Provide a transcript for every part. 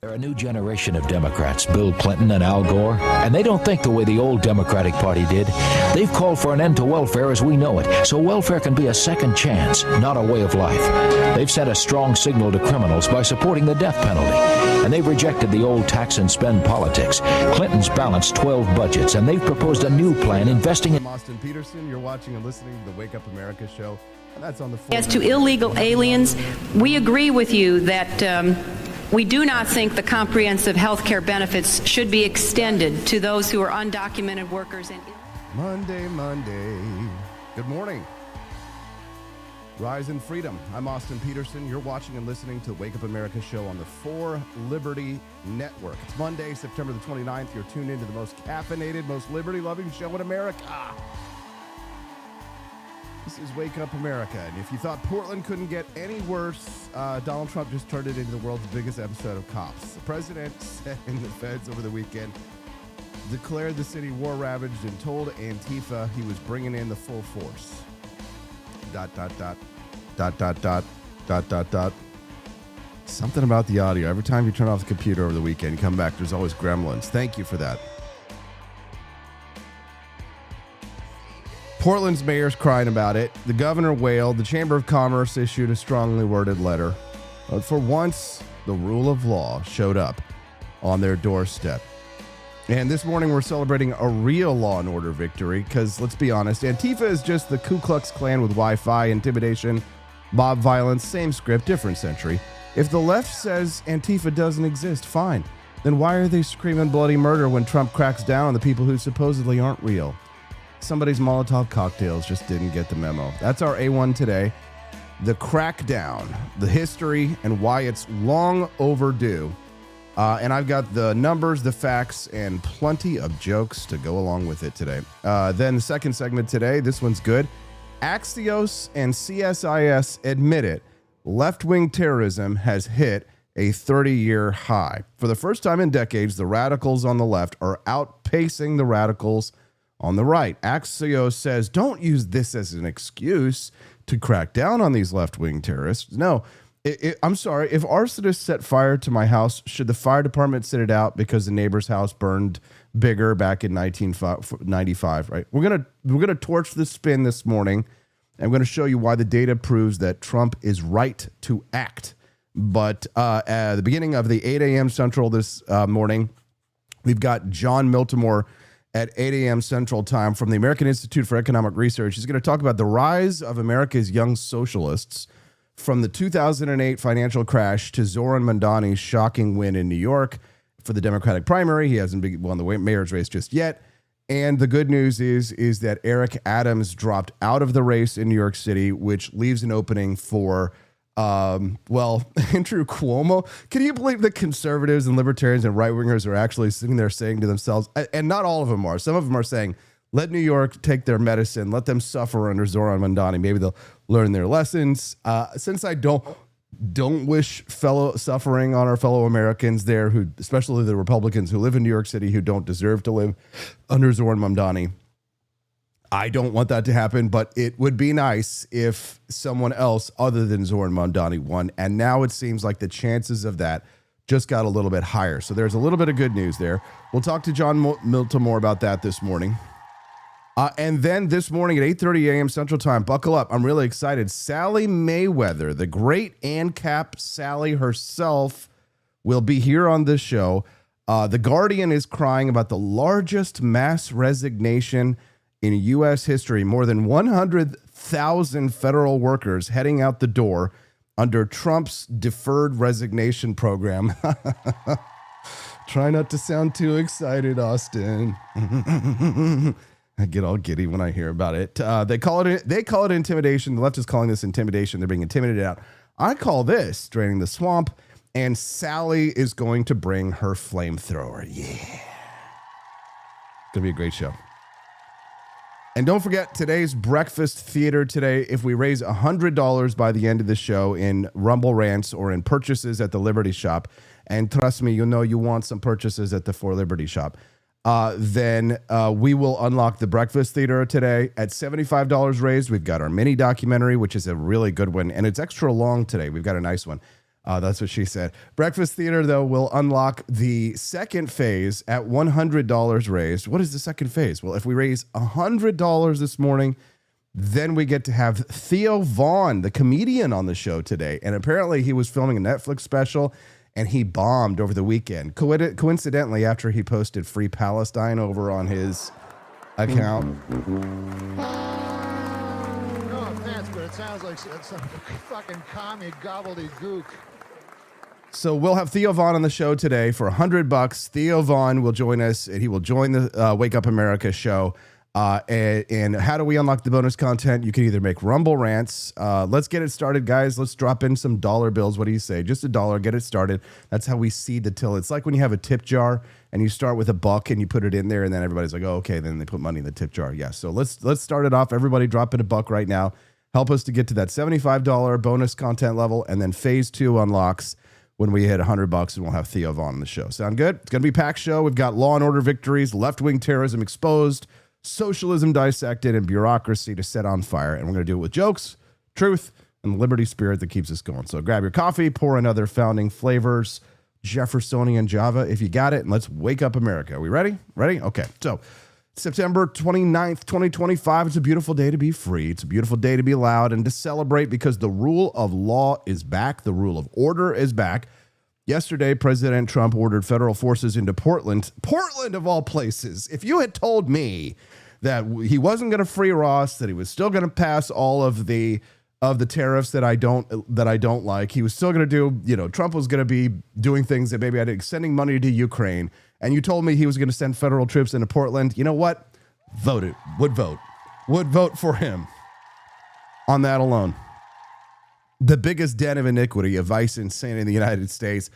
They're a new generation of Democrats, Bill Clinton and Al Gore, and they don't think the way the old Democratic Party did. They've called for an end to welfare as we know it, so welfare can be a second chance, not a way of life. They've sent a strong signal to criminals by supporting the death penalty, and they've rejected the old tax and spend politics. Clinton's balanced 12 budgets, and they've proposed a new plan investing in... I'm Austin Peterson. You're watching and listening to the Wake Up America show, and that's on the... As to illegal aliens, we agree with you that... we do not think the comprehensive health care benefits should be extended to those who are undocumented workers. Monday. Good morning. Rise in freedom. I'm Austin Peterson. You're watching and listening to the Wake Up America show on the For Liberty Network. It's Monday, September the 29th. You're tuned into the most caffeinated, most liberty-loving show in America. This is Wake Up America, and if you thought Portland couldn't get any worse, Donald Trump just turned it into the world's biggest episode of Cops. The president said in the feds over the weekend, declared the city war-ravaged and told Antifa he was bringing in the full force. ... Something about the audio. Every time you turn off the computer over the weekend, you come back, there's always gremlins. Thank you for that. Portland's mayor's crying about it. The governor wailed. The Chamber of Commerce issued a strongly worded letter. But for once, the rule of law showed up on their doorstep. And this morning, we're celebrating a real law and order victory because, let's be honest, Antifa is just the Ku Klux Klan with Wi-Fi, intimidation, mob violence, same script, different century. If the left says Antifa doesn't exist, fine. Then why are they screaming bloody murder when Trump cracks down on the people who supposedly aren't real? Somebody's Molotov cocktails just didn't get the memo. That's our A1 today. The crackdown, the history, and why it's long overdue. And I've got the numbers, the facts, and plenty of jokes to go along with it today. Then the second segment today, this one's good. Axios and CSIS admit it. Left-wing terrorism has hit a 30-year high. For the first time in decades, the radicals on the left are outpacing the radicals on the right. Axios says, don't use this as an excuse to crack down on these left-wing terrorists. No, I'm sorry. If arsonists set fire to my house, should the fire department sit it out because the neighbor's house burned bigger back in 1995, right? We're gonna torch the spin this morning. I'm going to show you why the data proves that Trump is right to act. But at the beginning of the 8 a.m. Central this morning, we've got Jon Miltimore at 8 a.m. Central Time from the American Institute for Economic Research. He's going to talk about the rise of America's young socialists from the 2008 financial crash to Zoran Mamdani's shocking win in New York for the Democratic primary. He hasn't won the mayor's race just yet. And the good news is that Eric Adams dropped out of the race in New York City, which leaves an opening for Andrew Cuomo. Can you believe that conservatives and libertarians and right-wingers are actually sitting there saying to themselves, and not all of them are, some of them are saying, let New York take their medicine, let them suffer under Zoran Mamdani. Maybe they'll learn their lessons. Since I don't wish suffering on our fellow Americans there, who, especially the Republicans who live in New York City, who don't deserve to live under Zoran Mamdani. I don't want that to happen, but it would be nice if someone else other than Zoran Mamdani won. And now it seems like the chances of that just got a little bit higher. So there's a little bit of good news there. We'll talk to Jon Miltimore about that this morning. And then this morning at 8:30 a.m. Central Time, buckle up. I'm really excited. Sally Mayweather, the great ANCAP Sally herself, will be here on this show. The Guardian is crying about the largest mass resignation in U.S. history. More than 100,000 federal workers heading out the door under Trump's deferred resignation program. Try not to sound too excited, Austin. I get all giddy when I hear about it. They call it intimidation. The left is calling this intimidation. They're being intimidated out. I call this draining the swamp. And Sally is going to bring her flamethrower. Yeah. Gonna be a great show. And don't forget today's breakfast theater today. If we raise $100 by the end of the show in Rumble Rants or in purchases at the Liberty Shop, and trust me, you want some purchases at the For Liberty Shop, then we will unlock the breakfast theater today at $75 raised. We've got our mini documentary, which is a really good one, and it's extra long today. We've got a nice one. That's what she said. Breakfast Theater, though, will unlock the second phase at $100 raised. What is the second phase? Well, if we raise $100 this morning, then we get to have Theo Vaughn, the comedian, on the show today. And apparently he was filming a Netflix special, and he bombed over the weekend. Coincidentally, after he posted Free Palestine over on his account. No offense, but it sounds like some fucking commie gobbledygook. So we'll have Theo Vaughn on the show today for $100. Theo Vaughn will join us, and he will join the Wake Up America show. And how do we unlock the bonus content? You can either make Rumble rants. Let's get it started, guys. Let's drop in some dollar bills. What do you say? Just $1, get it started. That's how we seed the till. It's like when you have a tip jar and you start with $1 and you put it in there, and then everybody's like, oh, okay. Then they put money in the tip jar. Yeah. So let's start it off. Everybody drop in $1 right now. Help us to get to that $75 bonus content level. And then phase 2 unlocks when we hit $100, and we'll have Theo Vaughn on the show. Sound good? It's going to be a packed show. We've got law and order victories, left-wing terrorism exposed, socialism dissected, and bureaucracy to set on fire. And we're going to do it with jokes, truth, and the liberty spirit that keeps us going. So grab your coffee, pour in other founding flavors, Jeffersonian Java, if you got it, and let's wake up America. Are we ready? Ready? Okay. So September 29th, 2025. It's a beautiful day to be free. It's a beautiful day to be loud and to celebrate because the rule of law is back. The rule of order is back. Yesterday, President Trump ordered federal forces into Portland of all places. If you had told me that he wasn't going to free Ross, that he was still going to pass all of the tariffs that I don't like, he was still going to do, Trump was going to be doing things that maybe I did, sending money to Ukraine, and you told me he was going to send federal troops into Portland, you know what? Would vote for him on that alone. The biggest den of iniquity, of vice and sin in the United States.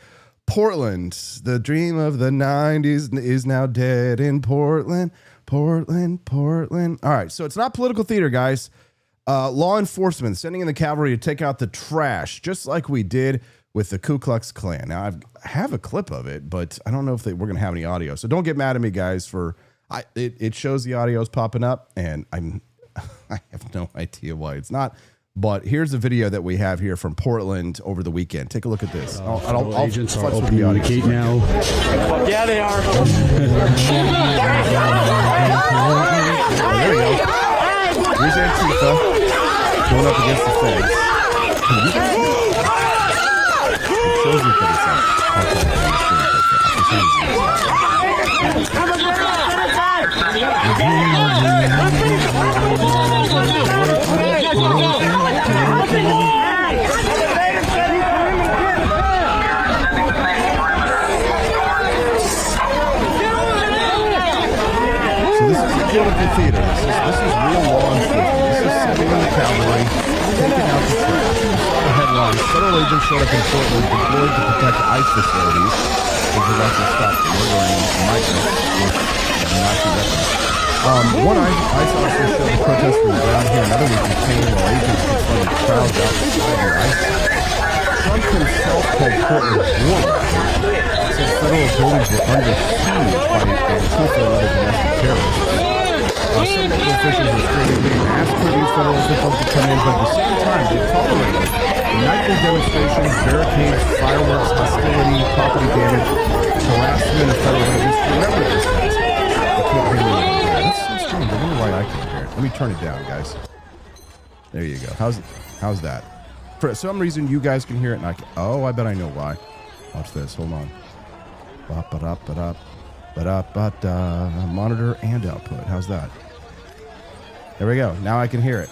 Portland, the dream of the 90s is now dead in Portland. All right, so it's not political theater, guys. Law enforcement sending in the cavalry to take out the trash, just like we did with the Ku Klux Klan. Now, I have a clip of it, but I don't know if we're going to have any audio. So don't get mad at me, guys, it shows the audio's popping up, and I have no idea why it's not. But here's the video that we have here from Portland over the weekend. Take a look at this. I'll agents are open to communicate now. Yeah, they are. Oh, there we go. Here's Antifa going up against the fence. It shows you political theater. This is real law enforcement. This is sending in the cavalry, taking out the trash. The headline: federal agents showed up in Portland deployed to protect ICE facilities as the Russians stopped murdering migrants with Nazi weapons. One ICE officer showed the protesters down here. Another was detained while agents confronted crowds outside the ICE. Trump himself called Portland war-ravaged. Said federal buildings were under siege by Antifa and other domestic terrorists. Some local officials were screaming being asked for these federal officials to come in, but at the same time, they tolerated nightly demonstrations, barricades, fireworks, hostility, property damage, harassment of federal agents. Remember this, guys. You can't hear me. That's so strange. I wonder why I can't hear it. Let me turn it down, guys. There you go. How's that? For some reason, you guys can hear it, and I can. Oh, I bet I know why. Watch this. Hold on. Monitor and output. How's that? There we go. Now I can hear it.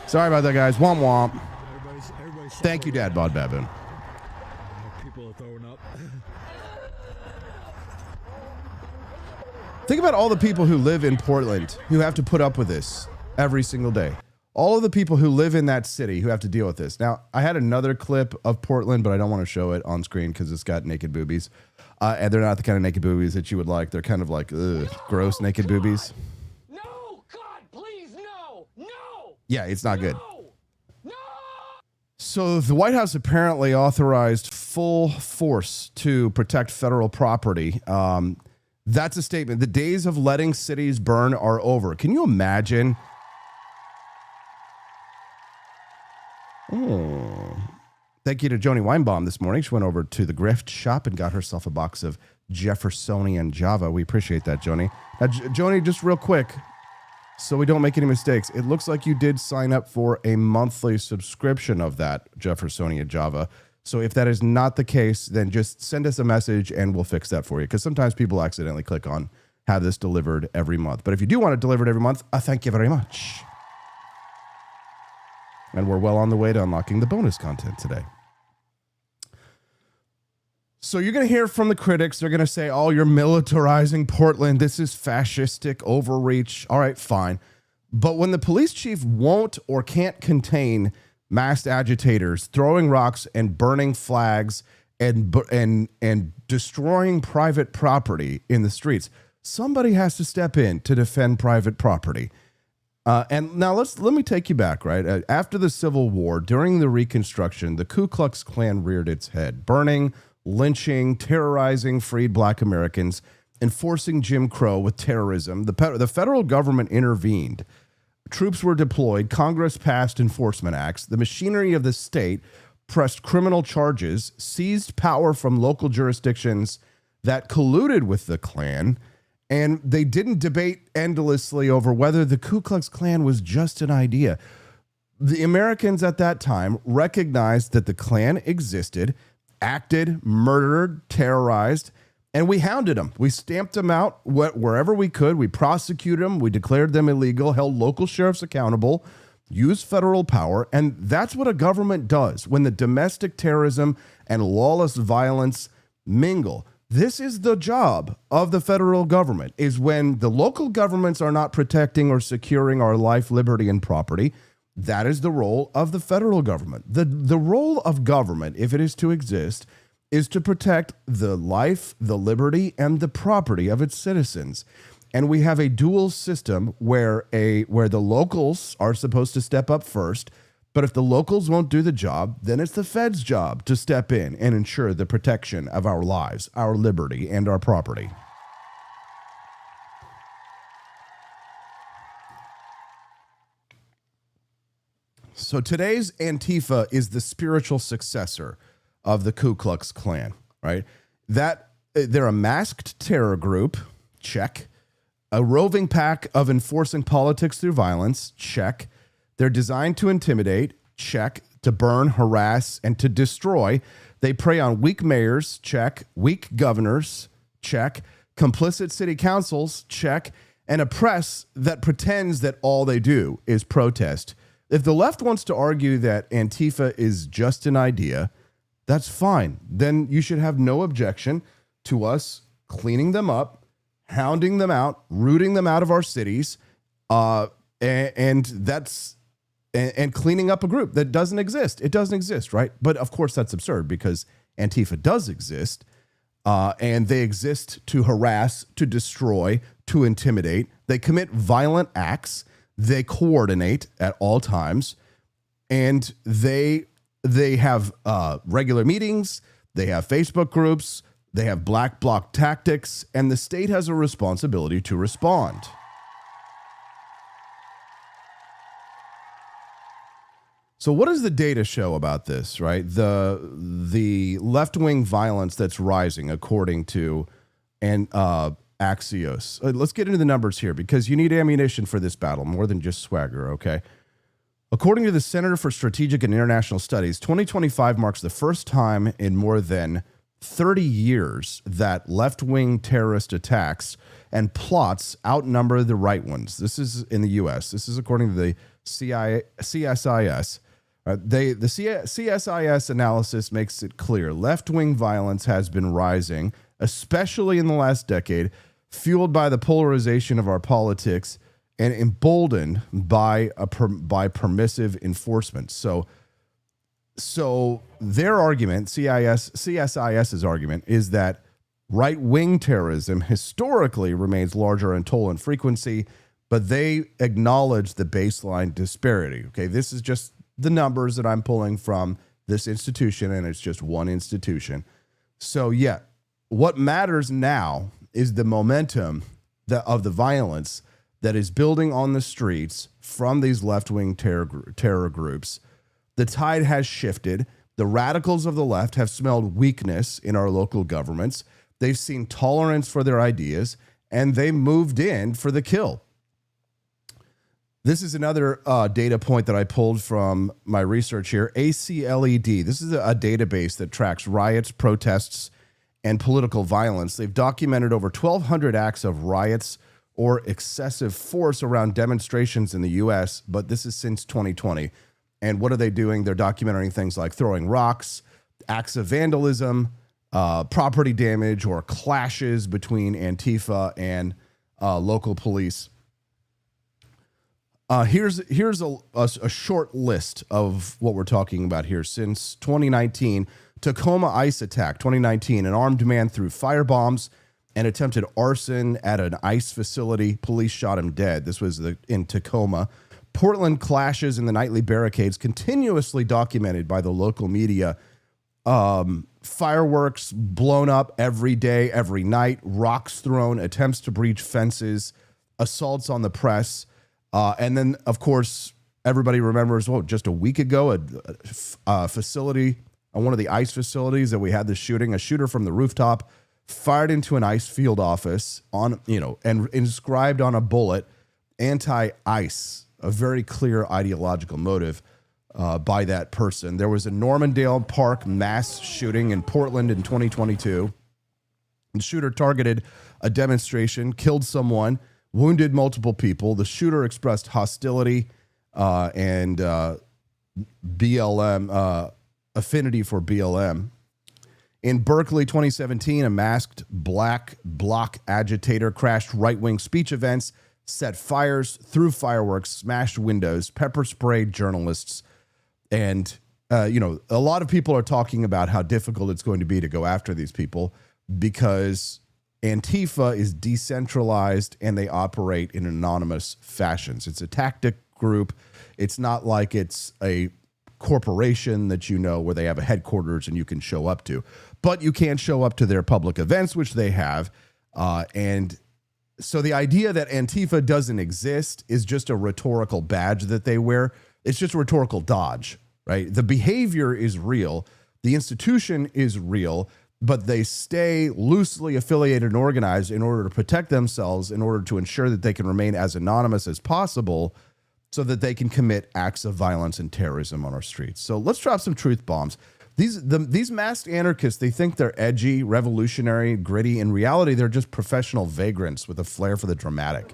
Sorry about that, guys. Womp womp. Everybody's Thank you, Dad Bod Baboon. People are throwing up. Think about all the people who live in Portland who have to put up with this every single day. All of the people who live in that city who have to deal with this. Now, I had another clip of Portland, but I don't want to show it on screen because it's got naked boobies. And they're not the kind of naked boobies that you would like. They're kind of like gross naked boobies. No, God, please, no. Yeah, it's not good. No. So the White House apparently authorized full force to protect federal property. That's a statement. The days of letting cities burn are over. Can you imagine? Thank you to Joni Weinbaum this morning. She went over to the Grift shop and got herself a box of Jeffersonian Java. We appreciate that, Joni. Now, Joni, just real quick, so we don't make any mistakes, it looks like you did sign up for a monthly subscription of that Jeffersonian Java. So if that is not the case, then just send us a message and we'll fix that for you. Because sometimes people accidentally click on have this delivered every month. But if you do want it delivered every month, thank you very much. And we're well on the way to unlocking the bonus content today. So you're going to hear from the critics. They're going to say, oh, you're militarizing Portland. This is fascistic overreach. All right, fine. But when the police chief won't or can't contain masked agitators throwing rocks and burning flags and destroying private property in the streets, somebody has to step in to defend private property. And now let me take you back, right? After the Civil War, during the Reconstruction, the Ku Klux Klan reared its head, burning, lynching, terrorizing freed black Americans, enforcing Jim Crow with terrorism. The federal government intervened. Troops were deployed. Congress passed enforcement acts. The machinery of the state pressed criminal charges, seized power from local jurisdictions that colluded with the Klan, and they didn't debate endlessly over whether the Ku Klux Klan was just an idea. The Americans at that time recognized that the Klan existed, acted, murdered, terrorized, and we hounded them. We stamped them out wherever we could. We prosecuted them. We declared them illegal, held local sheriffs accountable, used federal power. And that's what a government does when the domestic terrorism and lawless violence mingle. This is the job of the federal government, is when the local governments are not protecting or securing our life, liberty, and property. That is the role of the federal government. The role of government, if it is to exist, is to protect the life, the liberty, and the property of its citizens. And we have a dual system where the locals are supposed to step up first, but if the locals won't do the job, then it's the Fed's job to step in and ensure the protection of our lives, our liberty, and our property. So today's Antifa is the spiritual successor of the Ku Klux Klan, right? That they're a masked terror group, check. A roving pack of enforcing politics through violence, check. They're designed to intimidate, check. To burn, harass, and to destroy. They prey on weak mayors, check. Weak governors, check. Complicit city councils, check. And a press that pretends that all they do is protest. If the left wants to argue that Antifa is just an idea, that's fine. Then you should have no objection to us cleaning them up, hounding them out, rooting them out of our cities, and cleaning up a group that doesn't exist. It doesn't exist, right? But of course that's absurd because Antifa does exist, and they exist to harass, to destroy, to intimidate. They commit violent acts. They coordinate at all times, and they have regular meetings. They have Facebook groups. They have black bloc tactics, and the state has a responsibility to respond. So what does the data show about this, right? The left-wing violence that's rising, according to Axios. Let's get into the numbers here because you need ammunition for this battle more than just swagger, okay? According to the Center for Strategic and International Studies, 2025 marks the first time in more than 30 years that left-wing terrorist attacks and plots outnumber the right ones. This is in the U.S. This is according to the CSIS. The CSIS analysis makes it clear left-wing violence has been rising, especially in the last decade, fueled by the polarization of our politics and emboldened by permissive enforcement. So their argument, CSIS's argument, is that right-wing terrorism historically remains larger in toll and frequency, but they acknowledge the baseline disparity. Okay, this is just the numbers that I'm pulling from this institution, and it's just one institution. So yeah, what matters now is the momentum of the violence that is building on the streets from these left-wing terror groups. The tide has shifted. The radicals of the left have smelled weakness in our local governments. They've seen tolerance for their ideas, and they moved in for the kill. This is another data point that I pulled from my research here. ACLED. This is a database that tracks riots, protests, and political violence. They've documented over 1,200 acts of riots or excessive force around demonstrations in the U.S., but this is since 2020. And what are they doing? They're documenting things like throwing rocks, acts of vandalism, property damage, or clashes between Antifa and local police. Here's a short list of what we're talking about here. Since 2019, Tacoma ICE attack, 2019, an armed man threw firebombs and attempted arson at an ICE facility. Police shot him dead. This was in Tacoma. Portland clashes in the nightly barricades, continuously documented by the local media. Fireworks blown up every day, every night. Rocks thrown, attempts to breach fences, assaults on the press. And then, of course, everybody remembers, just a week ago, a facility, one of the ICE facilities that we had the shooting, a shooter from the rooftop fired into an ICE field office and inscribed on a bullet, anti-ICE, a very clear ideological motive by that person. There was a Normandale Park mass shooting in Portland in 2022. The shooter targeted a demonstration, killed someone, wounded multiple people. The shooter expressed hostility and BLM, affinity for BLM. In Berkeley, 2017, a masked black bloc agitator crashed right-wing speech events, set fires, threw fireworks, smashed windows, pepper sprayed journalists. And, a lot of people are talking about how difficult it's going to be to go after these people because Antifa is decentralized and they operate in anonymous fashions. It's a tactic group. It's not like it's a corporation that where they have a headquarters and you can show up to. But you can show up to their public events, which they have. And so the idea that Antifa doesn't exist is just a rhetorical badge that they wear. It's just a rhetorical dodge, right? The behavior is real. The institution is real, but they stay loosely affiliated and organized in order to protect themselves, in order to ensure that they can remain as anonymous as possible so that they can commit acts of violence and terrorism on our streets. So let's drop some truth bombs. These masked anarchists, they think they're edgy, revolutionary, gritty. In reality, they're just professional vagrants with a flair for the dramatic.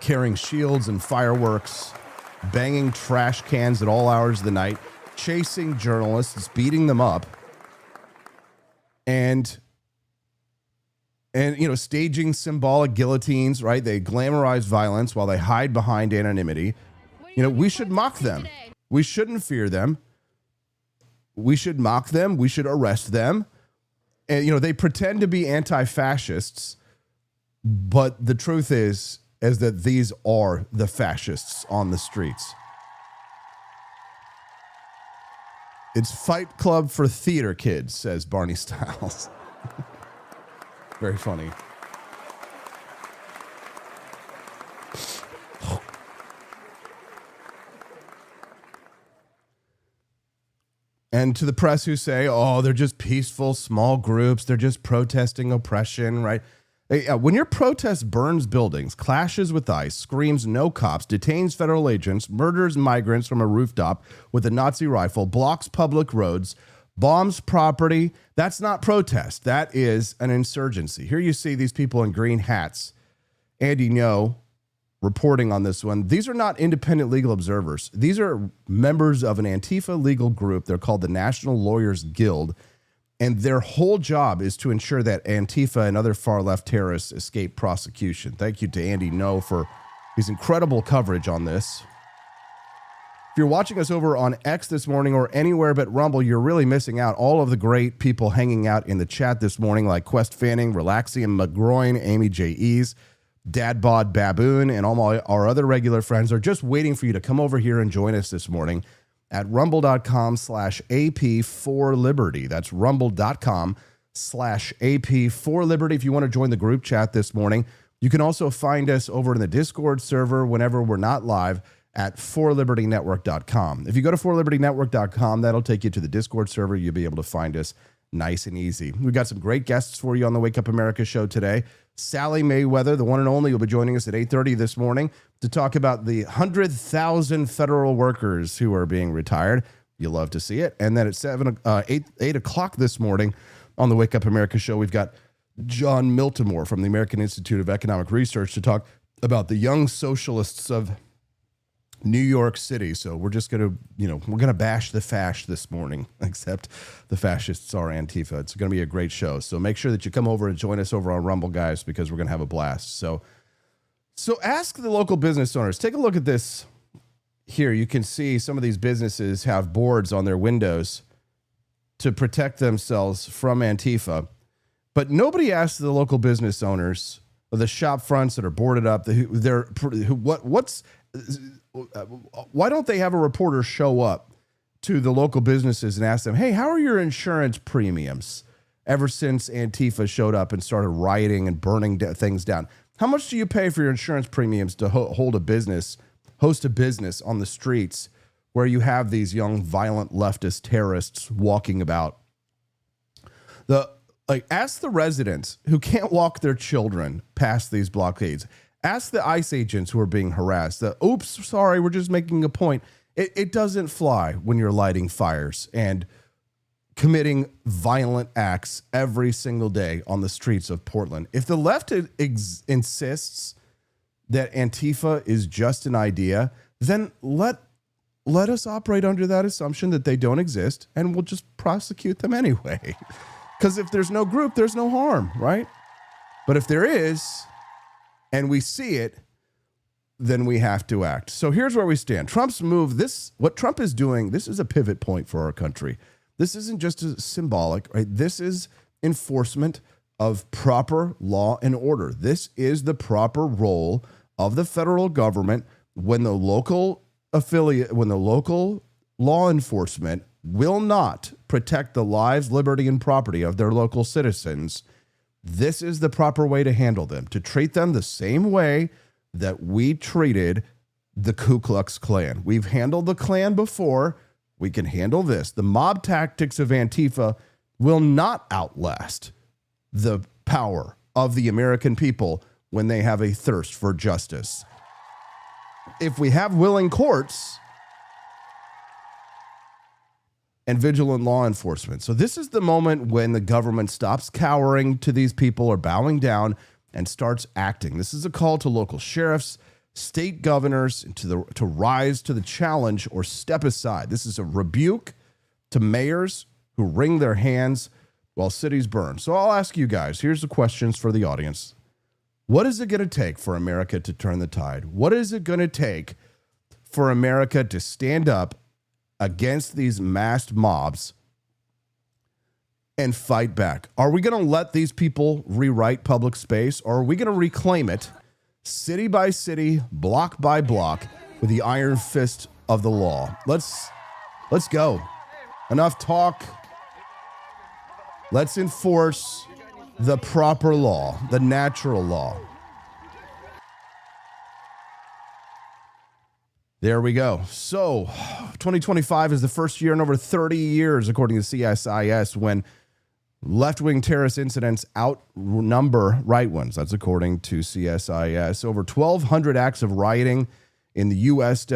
Carrying shields and fireworks, banging trash cans at all hours of the night, chasing journalists, beating them up, and staging symbolic guillotines, right? They glamorize violence while they hide behind anonymity. We should mock them. We shouldn't fear them. We should mock them. We should arrest them. And, they pretend to be anti-fascists, but the truth is that these are the fascists on the streets. It's Fight Club for theater kids, says Barney Styles. Very funny. And to the press who say, they're just peaceful, small groups, they're just protesting oppression, right? When your protest burns buildings, clashes with ICE, screams no cops, detains federal agents, murders migrants from a rooftop with a Nazi rifle, blocks public roads, bombs property, that's not protest. That is an insurgency. Here you see these people in green hats. Andy Ngo reporting on this one. These are not independent legal observers. These are members of an Antifa legal group. They're called the National Lawyers Guild. And their whole job is to ensure that Antifa and other far-left terrorists escape prosecution. Thank you to Andy Ngo for his incredible coverage on this. If you're watching us over on X this morning or anywhere but Rumble, you're really missing out. All of the great people hanging out in the chat this morning, like Quest Fanning, Relaxium McGroin, Amy J. Ease, Dadbod Baboon, and all our other regular friends are just waiting for you to come over here and join us this morning at rumble.com/AP4Liberty. That's rumble.com/AP4Liberty. If you want to join the group chat this morning, you can also find us over in the Discord server whenever we're not live at forlibertynetwork.com. If you go to forlibertynetwork.com, that'll take you to the Discord server. You'll be able to find us nice and easy. We've got some great guests for you on the Wake Up America show today. Sally Mayweather, the one and only, will be joining us at 8:30 this morning to talk about the 100,000 federal workers who are being retired. You'll love to see it. And then at 8 o'clock this morning on the Wake Up America show, we've got Jon Miltimore from the American Institute of Economic Research to talk about the young socialists of New York City. So we're just going to, we're going to bash the fash this morning, except the fascists are Antifa. It's going to be a great show. So make sure that you come over and join us over on Rumble, guys, because we're going to have a blast. So ask the local business owners. Take a look at this here. You can see some of these businesses have boards on their windows to protect themselves from Antifa. But nobody asks the local business owners or the shop fronts that are boarded up. Why don't they have a reporter show up to the local businesses and ask them, hey, how are your insurance premiums ever since Antifa showed up and started rioting and burning things down? How much do you pay for your insurance premiums to host a business on the streets where you have these young, violent leftist terrorists walking about? Ask the residents who can't walk their children past these blockades. Ask the ICE agents who are being harassed. Oops, sorry, we're just making a point. It doesn't fly when you're lighting fires and committing violent acts every single day on the streets of Portland. If the left insists that Antifa is just an idea, then let us operate under that assumption that they don't exist, and we'll just prosecute them anyway. Because if there's no group, there's no harm, right? But if there is, and we see it, then we have to act. So here's where we stand. Trump's move, what Trump is doing, this is a pivot point for our country. This isn't just a symbolic, right? This is enforcement of proper law and order. This is the proper role of the federal government when the local law enforcement will not protect the lives, liberty, and property of their local citizens. This is the proper way to handle them, to treat them the same way that we treated the Ku Klux Klan. We've handled the Klan before. We can handle this. The mob tactics of Antifa will not outlast the power of the American people when they have a thirst for justice. If we have willing courts and vigilant law enforcement. So this is the moment when the government stops cowering to these people or bowing down and starts acting. This is a call to local sheriffs, state governors to rise to the challenge or step aside. This is a rebuke to mayors who wring their hands while cities burn. So I'll ask you guys, here's the questions for the audience. What is it going to take for America to turn the tide? What is it going to take for America to stand up against these masked mobs and fight back? Are we going to let these people rewrite public space, or are we going to reclaim it city by city, block by block, with the iron fist of the law? Let's go. Enough talk. Let's enforce the proper law, the natural law. There we go. So 2025 is the first year in over 30 years, according to CSIS, when left-wing terrorist incidents outnumber right ones. That's according to CSIS. Over 1,200 acts of rioting in the U.S.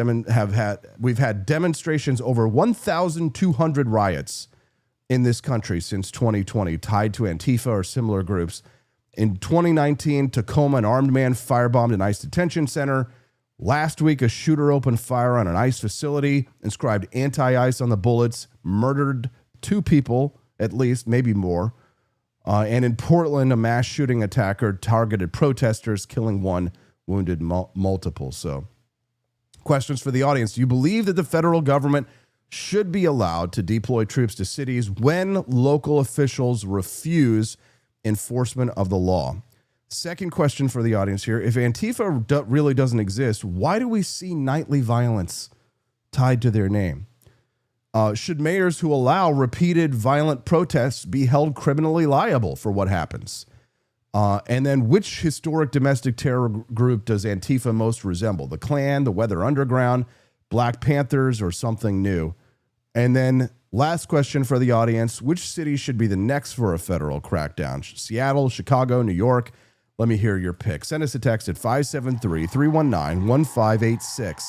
We've had demonstrations, over 1,200 riots in this country since 2020, tied to Antifa or similar groups. In 2019, Tacoma, an armed man firebombed an ICE detention center. Last week, a shooter opened fire on an ICE facility, inscribed anti-ICE on the bullets, murdered 2 people, at least, maybe more. And in Portland, a mass shooting attacker targeted protesters, killing 1, wounded multiple. So, questions for the audience. Do you believe that the federal government should be allowed to deploy troops to cities when local officials refuse enforcement of the law? Second question for the audience here. If Antifa really doesn't exist, why do we see nightly violence tied to their name? Should mayors who allow repeated violent protests be held criminally liable for what happens? And then which historic domestic terror group does Antifa most resemble? The Klan, the Weather Underground, Black Panthers, or something new? And then last question for the audience, which city should be the next for a federal crackdown? Seattle, Chicago, New York? Let me hear your pick. Send us a text at 573-319-1586.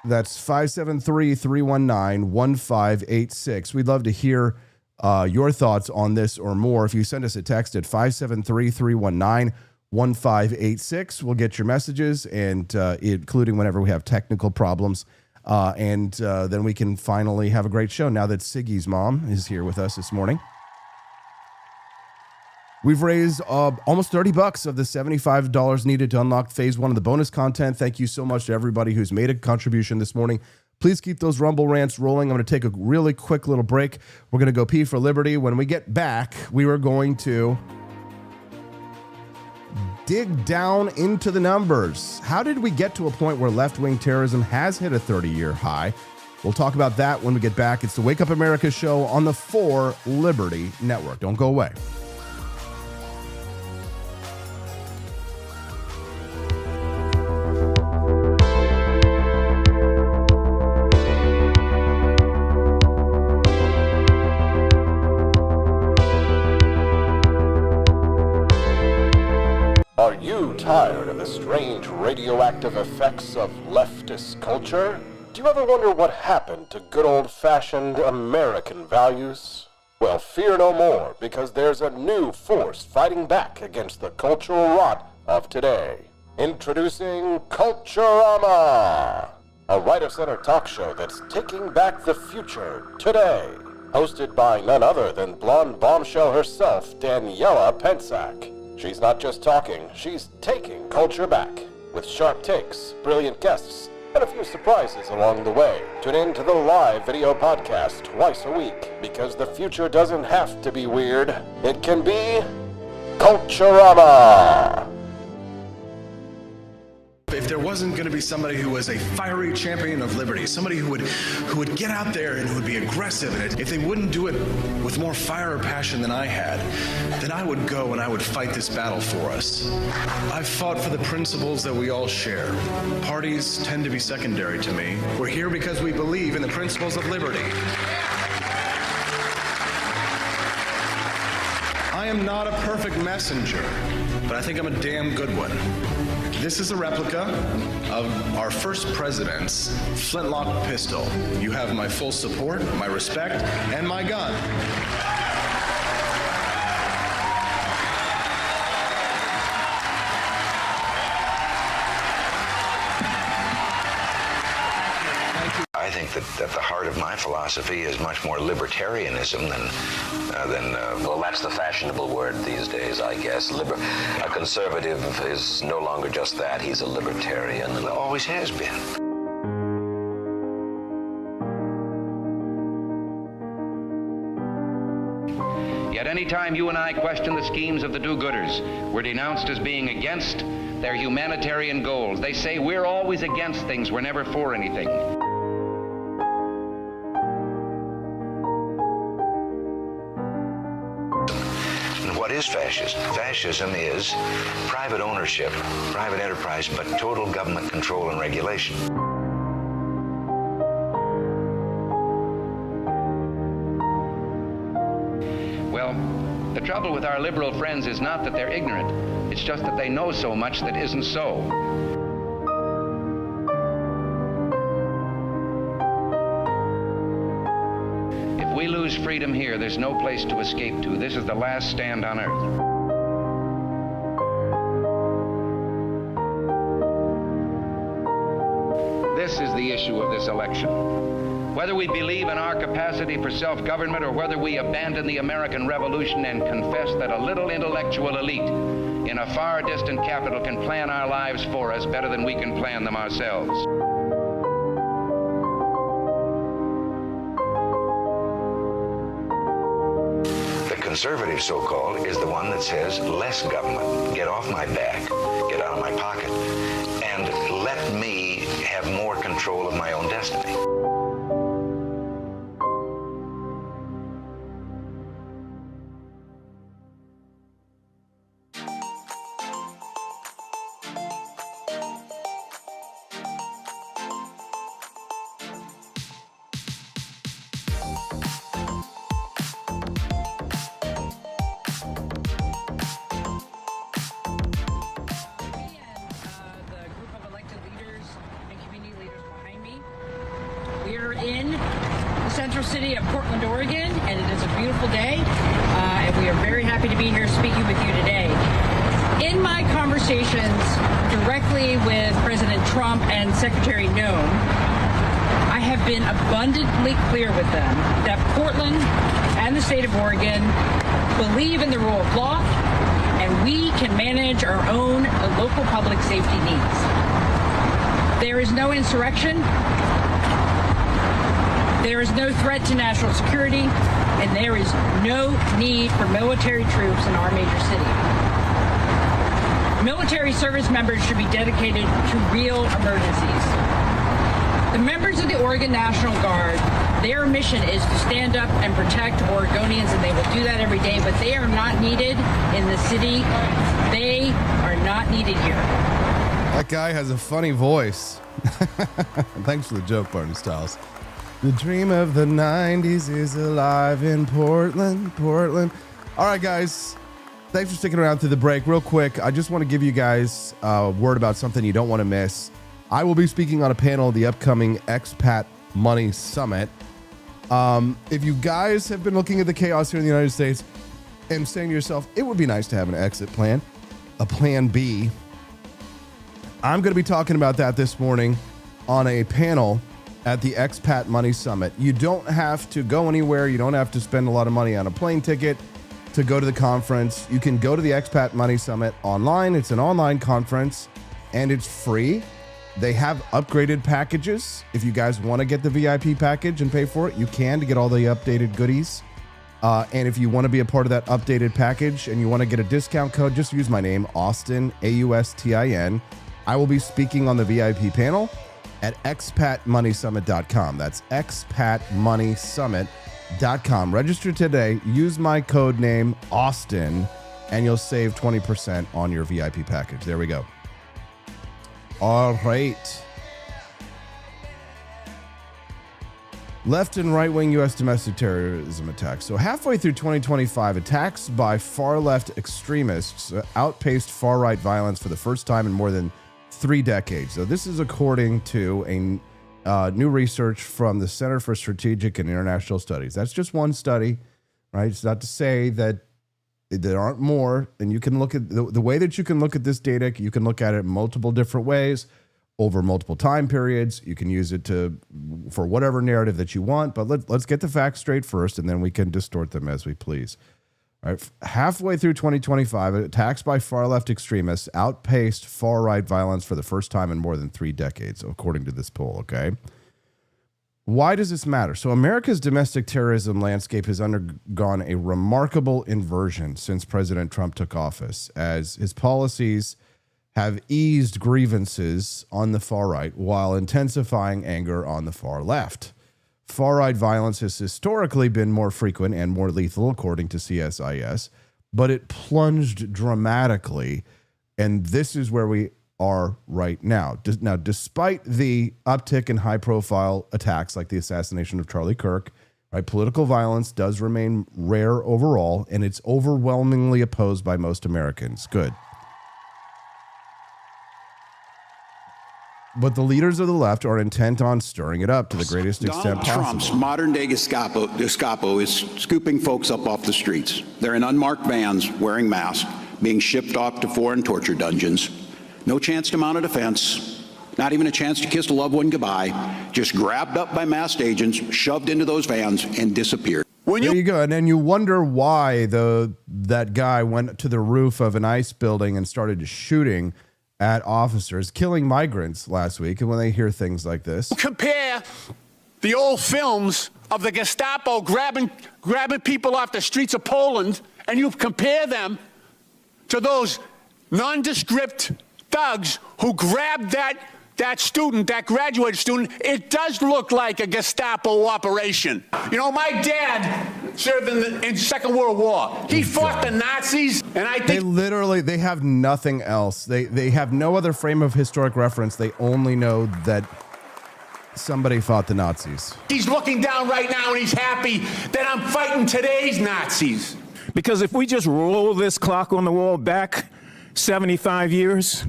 That's 573-319-1586. We'd love to hear your thoughts on this or more. If you send us a text at 573-319-1586, we'll get your messages, and including whenever we have technical problems. And then we can finally have a great show now that Siggy's mom is here with us this morning. We've raised almost $30 of the $75 needed to unlock phase 1 of the bonus content. Thank you so much to everybody who's made a contribution this morning. Please keep those Rumble rants rolling. I'm going to take a really quick little break. We're going to go pee for liberty. When we get back, we are going to dig down into the numbers. How did we get to a point where left-wing terrorism has hit a 30-year high? We'll talk about that when we get back. It's the Wake Up America show on the 4 Liberty Network. Don't go away. Are you tired of the strange radioactive effects of leftist culture? Do you ever wonder what happened to good old-fashioned American values? Well, fear no more, because there's a new force fighting back against the cultural rot of today. Introducing Culturama, a right-of-center talk show that's taking back the future today. Hosted by none other than blonde bombshell herself, Daniela Pensack. She's not just talking, she's taking culture back. With sharp takes, brilliant guests, and a few surprises along the way. Tune in to the live video podcast twice a week, because the future doesn't have to be weird. It can be Culturama. If there wasn't going to be somebody who was a fiery champion of liberty, somebody who would get out there and who would be aggressive, and if they wouldn't do it with more fire or passion than I had, then I would go and I would fight this battle for us. I've fought for the principles that we all share. Parties tend to be secondary to me. We're here because we believe in the principles of liberty. I am not a perfect messenger, but I think I'm a damn good one. This is a replica of our first president's flintlock pistol. You have my full support, my respect, and my gun. I think that at the heart of my philosophy is much more libertarianism than well, that's the fashionable word these days, I guess. A conservative is no longer just that. He's a libertarian, and always has been. Yet any time you and I question the schemes of the do-gooders, we're denounced as being against their humanitarian goals. They say we're always against things, we're never for anything. What is fascism? Fascism is private ownership, private enterprise, but total government control and regulation. Well, the trouble with our liberal friends is not that they're ignorant. It's just that they know so much that isn't so. If we lose freedom here, there's no place to escape to. This is the last stand on earth. This is the issue of this election. Whether we believe in our capacity for self-government or whether we abandon the American Revolution and confess that a little intellectual elite in a far distant capital can plan our lives for us better than we can plan them ourselves. The conservative, so-called, is the one that says less government, get off my back, get out of my pocket, and let me have more control of my own destiny. Portland, Oregon, and it is a beautiful day, and we are very happy to be here speaking with you today. In my conversations directly with President Trump and Secretary Noem, I have been abundantly clear with them that Portland and the state of Oregon believe in the rule of law, and we can manage our own local public safety needs. There is no insurrection, there is no threat to national security, and there is no need for military troops in our major city. Military service members should be dedicated to real emergencies. The members of the Oregon National Guard, their mission is to stand up and protect Oregonians, and they will do that every day, but they are not needed in the city. They are not needed here. That guy has a funny voice. Thanks for the joke, Barney Styles. The dream of the 90s is alive in Portland, Portland. All right, guys. Thanks for sticking around through the break. Real quick, I just want to give you guys a word about something you don't want to miss. I will be speaking on a panel at the upcoming Expat Money Summit. If you guys have been looking at the chaos here in the United States and saying to yourself, it would be nice to have an exit plan, a plan B, I'm going to be talking about that this morning on a panel at the Expat Money Summit. You don't have to go anywhere. You don't have to spend a lot of money on a plane ticket to go to the conference. You can go to the Expat Money Summit online. It's an online conference and it's free. They have upgraded packages. If you guys want to get the VIP package and pay for it, you can, to get all the updated goodies. And if you want to be a part of that updated package and you want to get a discount code, just use my name, Austin, AUSTIN. I will be speaking on the VIP panel at expatmoneysummit.com. That's expatmoneysummit.com. Register today. Use my code name, Austin, and you'll save 20% on your VIP package. There we go. All right. Left and right-wing U.S. domestic terrorism attacks. So halfway through 2025, attacks by far-left extremists outpaced far-right violence for the first time in more than 3 decades. So this is according to a new research from the Center for Strategic and International Studies. That's just one study, right? It's not to say that there aren't more. And you can look at the way that you can look at this data. You can look at it multiple different ways over multiple time periods. You can use it for whatever narrative that you want. But let's get the facts straight first, and then we can distort them as we please. All right, halfway through 2025, attacks by far-left extremists outpaced far-right violence for the first time in more than 3 decades, according to this poll, okay? Why does this matter? So America's domestic terrorism landscape has undergone a remarkable inversion since President Trump took office, as his policies have eased grievances on the far right while intensifying anger on the far left. Far-right violence has historically been more frequent and more lethal, according to CSIS, but it plunged dramatically, and this is where we are right now. Now, despite the uptick in high-profile attacks like the assassination of Charlie Kirk, right, political violence does remain rare overall, and it's overwhelmingly opposed by most Americans. Good. But the leaders of the left are intent on stirring it up to the greatest extent possible. Trump's modern-day Gestapo is scooping folks up off the streets. They're in unmarked vans, wearing masks, being shipped off to foreign torture dungeons. No chance to mount a defense, not even a chance to kiss a loved one goodbye. Just grabbed up by masked agents, shoved into those vans, and disappeared. There you go. And then you wonder why that guy went to the roof of an ICE building and started shooting at officers, killing migrants last week. And when they hear things like this, Compare the old films of the Gestapo grabbing people off the streets of Poland, and you compare them to those nondescript thugs who grabbed that graduated student. It does look like a Gestapo operation. You know, my dad served in the Second World War. He fought the Nazis, and I think they have nothing else. They have no other frame of historic reference. They only know that somebody fought the Nazis. he's looking down right now and he's happy that I'm fighting today's Nazis. Because if we just roll this clock on the wall back 75 years,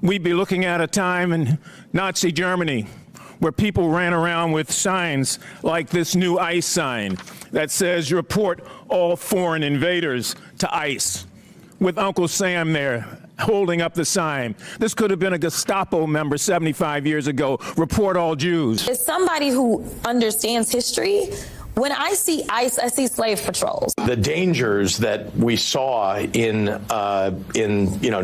we'd be looking at a time in Nazi Germany where people ran around with signs like this new ICE sign that says, report all foreign invaders to ICE, with Uncle Sam there holding up the sign. This could have been a Gestapo member 75 years ago. Report all Jews. As somebody who understands history, when I see ICE, I see slave patrols. The dangers that we saw in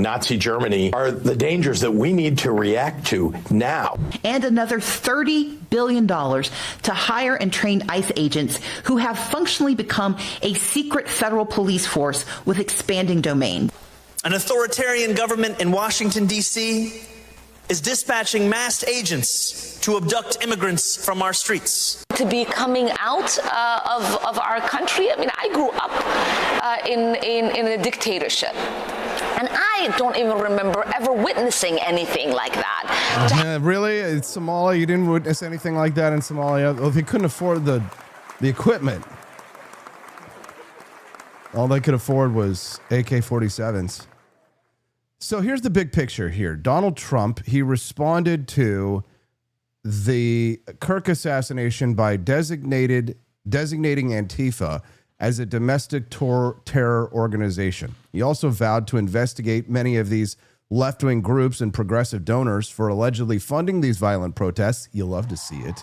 Nazi Germany are the dangers that we need to react to now. And another $30 billion to hire and train ICE agents who have functionally become a secret federal police force with expanding domain. An authoritarian government in Washington, D.C. is dispatching masked agents to abduct immigrants from our streets. To be coming out of our country, I mean, I grew up in a dictatorship. And I don't even remember ever witnessing anything like that. Really? In Somalia, you didn't witness anything like that in Somalia? Oh, they couldn't afford the equipment. All they could afford was AK-47s. So here's the big picture here. Donald Trump, he responded to the Kirk assassination by designating Antifa as a domestic terror organization. He also vowed to investigate many of these left-wing groups and progressive donors for allegedly funding these violent protests. You'll love to see it.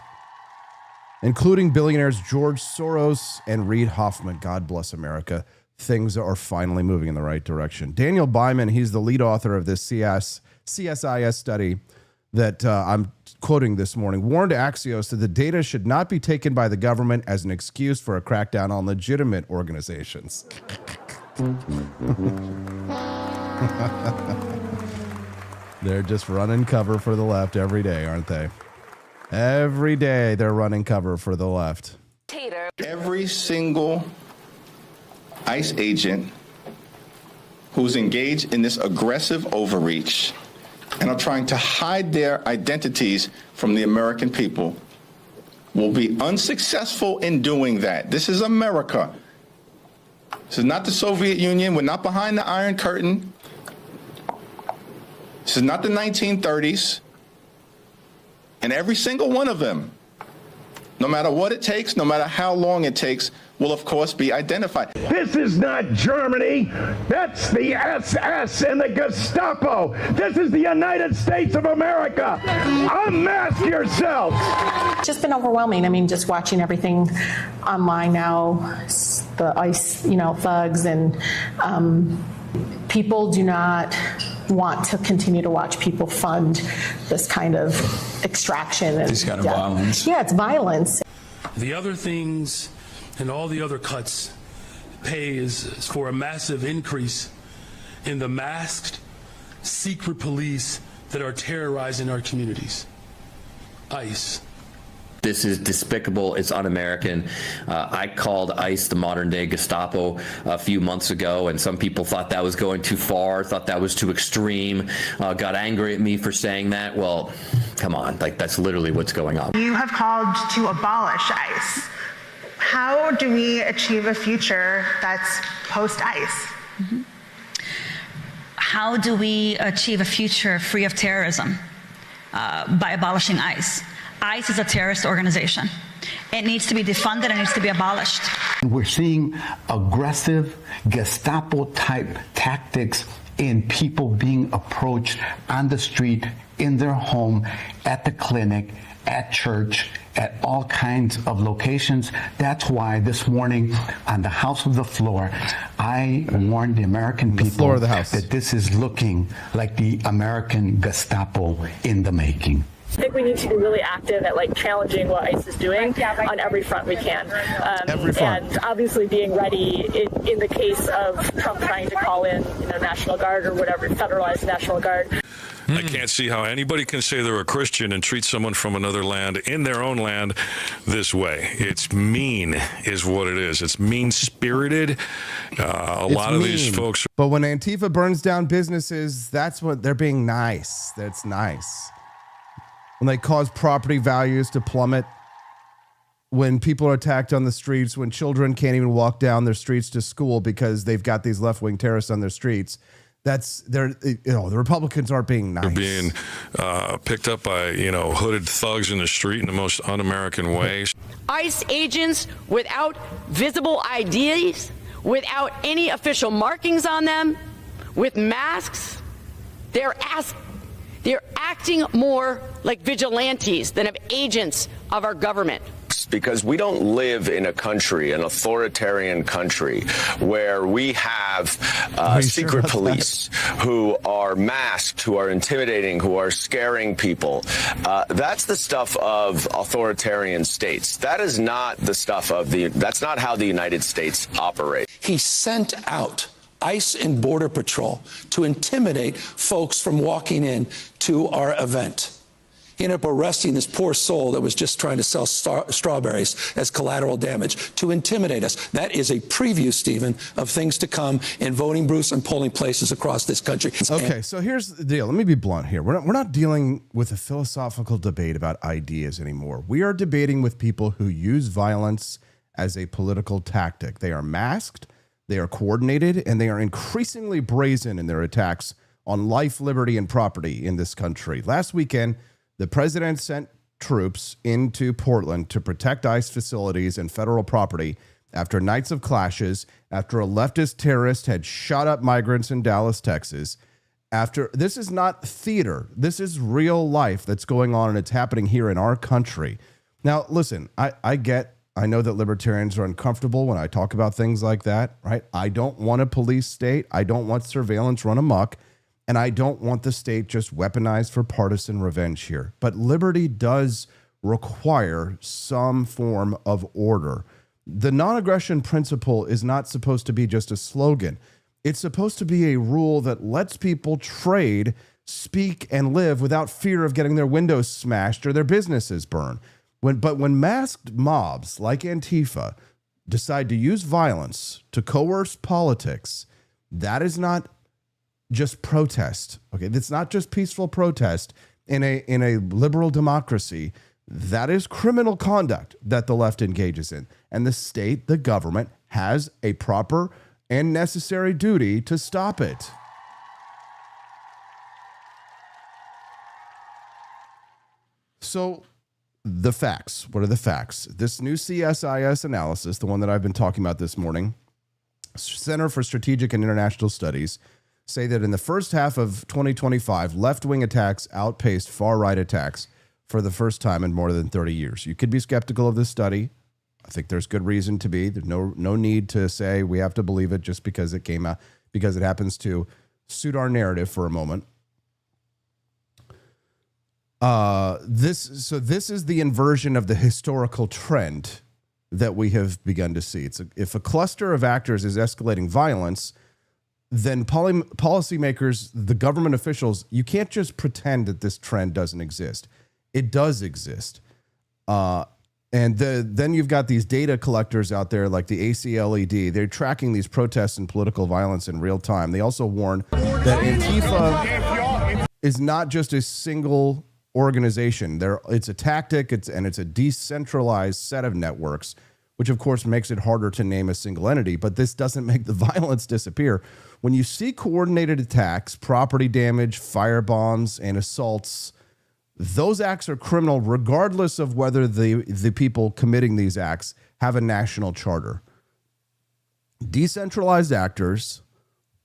Including billionaires George Soros and Reid Hoffman. God bless America. Things are finally moving in the right direction. Daniel Byman, he's the lead author of this CSIS study that I'm quoting this morning, warned Axios that the data should not be taken by the government as an excuse for a crackdown on legitimate organizations. They're just running cover for the left every day, aren't they? Every day they're running cover for the left. Every single ICE agent who's engaged in this aggressive overreach and are trying to hide their identities from the American people will be unsuccessful in doing that. This is America. This is not the Soviet Union. We're not behind the Iron Curtain. This is not the 1930s. And every single one of them, no matter what it takes, no matter how long it takes, will of course be identified. This is not Germany. That's the SS and the Gestapo. This is the United States of America. Unmask yourselves. It's just been overwhelming. I mean, just watching everything online now, the ICE, thugs, and people do not want to continue to watch people fund this kind of extraction and this kind of violence. Yeah, it's violence. The other things and all the other cuts pay is for a massive increase in the masked secret police that are terrorizing our communities. ICE. This is despicable. It's un-American. I called ICE the modern-day Gestapo a few months ago, and some people thought that was going too far, thought that was too extreme, got angry at me for saying that. Well, come on. That's literally what's going on. You have called to abolish ICE. How do we achieve a future that's post-ICE? Mm-hmm. How do we achieve a future free of terrorism? By abolishing ICE. ICE is a terrorist organization. It needs to be defunded and needs to be abolished. We're seeing aggressive Gestapo-type tactics in people being approached on the street, in their home, at the clinic, at church, at all kinds of locations. That's why this morning on the House of the Floor, I warned the American people that this is looking like the American Gestapo in the making. I think we need to be really active at challenging what ICE is doing on every front we can. Every front. And obviously being ready in the case of Trump trying to call in National Guard or whatever, federalized National Guard. I can't see how anybody can say they're a Christian and treat someone from another land in their own land this way. It's mean is what it is. It's mean-spirited. A lot of these folks. But when Antifa burns down businesses, that's what they're being nice. That's nice. When they cause property values to plummet, when people are attacked on the streets, when children can't even walk down their streets to school because they've got these left-wing terrorists on their streets, the Republicans aren't being nice. They're being picked up by, hooded thugs in the street in the most un-American way. ICE agents without visible IDs, without any official markings on them, with masks, they're acting more like vigilantes than of agents of our government. Because we don't live in a country, an authoritarian country, where we have secret police who are masked, who are intimidating, who are scaring people. That's the stuff of authoritarian states. That is not the stuff of that's not how the United States operates. He sent out ICE and Border Patrol to intimidate folks from walking in to our event. He ended up arresting this poor soul that was just trying to sell strawberries as collateral damage to intimidate us. That is a preview, Stephen, of things to come in voting booths and polling places across this country. Okay, so here's the deal. Let me be blunt here. We're not dealing with a philosophical debate about ideas anymore. We are debating with people who use violence as a political tactic. They are masked, they are coordinated, and they are increasingly brazen in their attacks on life, liberty, and property in this country. Last weekend, the president sent troops into Portland to protect ICE facilities and federal property after nights of clashes, after a leftist terrorist had shot up migrants in Dallas, Texas. This is not theater. This is real life that's going on, and it's happening here in our country. Now, listen, I know that libertarians are uncomfortable when I talk about things like that, right? I don't want a police state. I don't want surveillance run amok. And I don't want the state just weaponized for partisan revenge here. But liberty does require some form of order. The non-aggression principle is not supposed to be just a slogan. It's supposed to be a rule that lets people trade, speak, and live without fear of getting their windows smashed or their businesses burned. But when masked mobs like Antifa decide to use violence to coerce politics, that is not just protest. Okay, it's not just peaceful protest in a liberal democracy. That is criminal conduct that the left engages in, and the state, the government, has a proper and necessary duty to stop it. So the facts. What are the facts? This new CSIS analysis, the one that I've been talking about this morning, Center for Strategic and International Studies, say that in the first half of 2025, left-wing attacks outpaced far-right attacks for the first time in more than 30 years. You could be skeptical of this study. I think there's good reason to be. There's no need to say we have to believe it just because it came out, because it happens to suit our narrative for a moment. This is the inversion of the historical trend that we have begun to see. If a cluster of actors is escalating violence, then policymakers, the government officials, you can't just pretend that this trend doesn't exist. It does exist. Then you've got these data collectors out there like the ACLED. They're tracking these protests and political violence in real time. They also warn that Antifa is not just a single organization. It's a tactic, it's a decentralized set of networks, which of course makes it harder to name a single entity, but this doesn't make the violence disappear. When you see coordinated attacks, property damage, firebombs, and assaults, those acts are criminal regardless of whether the people committing these acts have a national charter. Decentralized actors,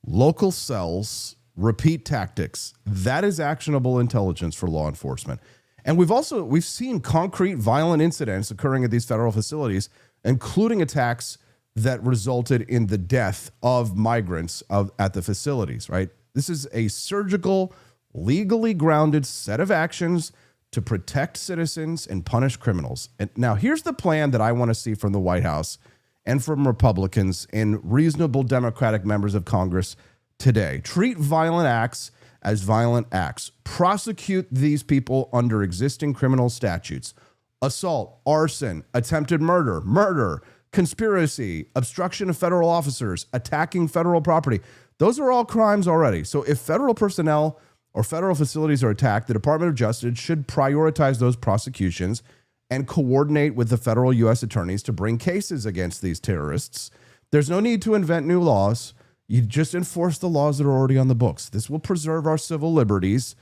local cells, repeat tactics, that is actionable intelligence for law enforcement. And we've seen concrete violent incidents occurring at these federal facilities, including attacks that resulted in the death of migrants at the facilities, right? This is a surgical, legally grounded set of actions to protect citizens and punish criminals. And now here's the plan that I want to see from the White House and from Republicans and reasonable Democratic members of Congress today. Treat violent acts as violent acts. Prosecute these people under existing criminal statutes. Assault, arson, attempted murder, conspiracy, obstruction of federal officers, attacking federal property. Those are all crimes already. So if federal personnel or federal facilities are attacked, the Department of Justice should prioritize those prosecutions and coordinate with the federal U.S. attorneys to bring cases against these terrorists. There's no need to invent new laws. You just enforce the laws that are already on the books. This will preserve our civil liberties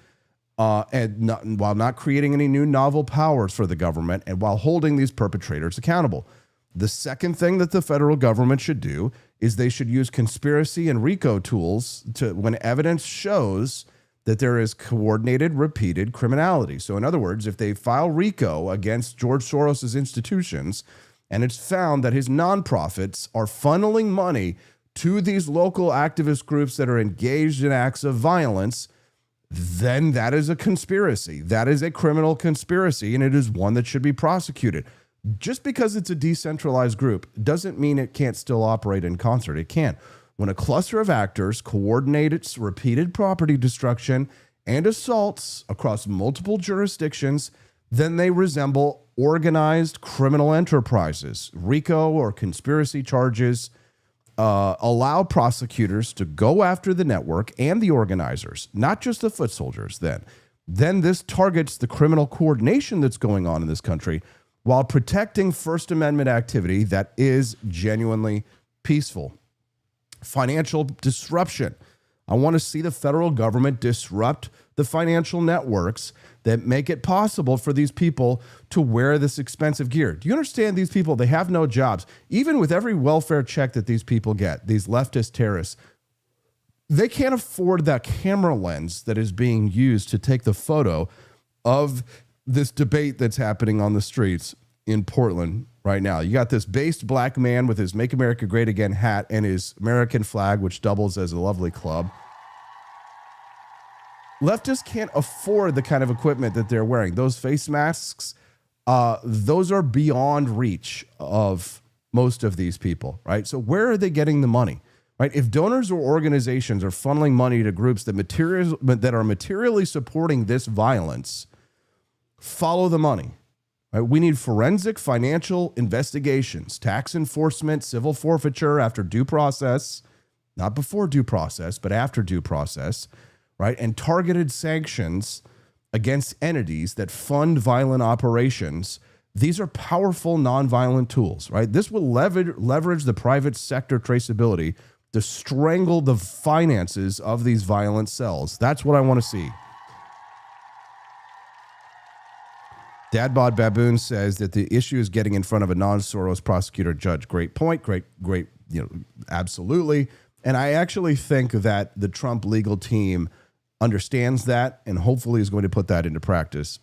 while not creating any new novel powers for the government and while holding these perpetrators accountable. The second thing that the federal government should do is they should use conspiracy and RICO tools when evidence shows that there is coordinated, repeated criminality. So in other words, if they file RICO against George Soros' institutions and it's found that his nonprofits are funneling money to these local activist groups that are engaged in acts of violence, then that is a conspiracy. That is a criminal conspiracy, and it is one that should be prosecuted. Just because it's a decentralized group doesn't mean it can't still operate in concert. It can. When a cluster of actors coordinate its repeated property destruction and assaults across multiple jurisdictions, then they resemble organized criminal enterprises. RICO or conspiracy charges allow prosecutors to go after the network and the organizers, not just the foot soldiers Then this targets the criminal coordination that's going on in this country while protecting First Amendment activity that is genuinely peaceful. Financial disruption. I want to see the federal government disrupt the financial networks that make it possible for these people to wear this expensive gear. Do you understand these people? They have no jobs. Even with every welfare check that these people get, these leftist terrorists, they can't afford that camera lens that is being used to take the photo of this debate that's happening on the streets in Portland right now. You got this based black man with his Make America Great Again hat and his American flag, which doubles as a lovely club. Leftists can't afford the kind of equipment that they're wearing. Those face masks, those are beyond reach of most of these people, right? So where are they getting the money, right? If donors or organizations are funneling money to groups that are materially supporting this violence, follow the money. Right? We need forensic financial investigations, tax enforcement, civil forfeiture after due process, not before due process, but after due process, right? And targeted sanctions against entities that fund violent operations. These are powerful nonviolent tools, right? This will leverage the private sector traceability to strangle the finances of these violent cells. That's what I want to see. Dadbod Baboon says that the issue is getting in front of a non-Soros prosecutor judge. Great point. Great, absolutely. And I actually think that the Trump legal team understands that and hopefully is going to put that into practice.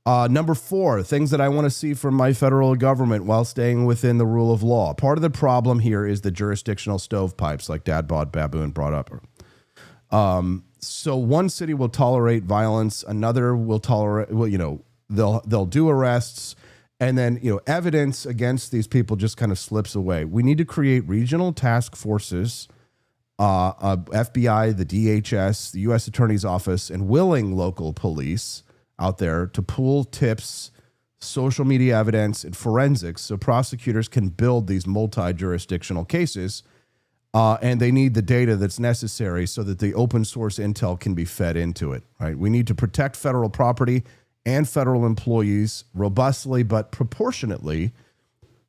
Number 4, things that I want to see from my federal government while staying within the rule of law. Part of the problem here is the jurisdictional stovepipes, like Dadbod Baboon brought up. So one city will tolerate violence, another will tolerate, they'll do arrests, and then, evidence against these people just kind of slips away. We need to create regional task forces, FBI, the DHS, the U.S. Attorney's Office, and willing local police out there to pool tips, social media evidence, and forensics so prosecutors can build these multi-jurisdictional cases. And they need the data that's necessary so that the open source intel can be fed into it, right? We need to protect federal property and federal employees robustly, but proportionately.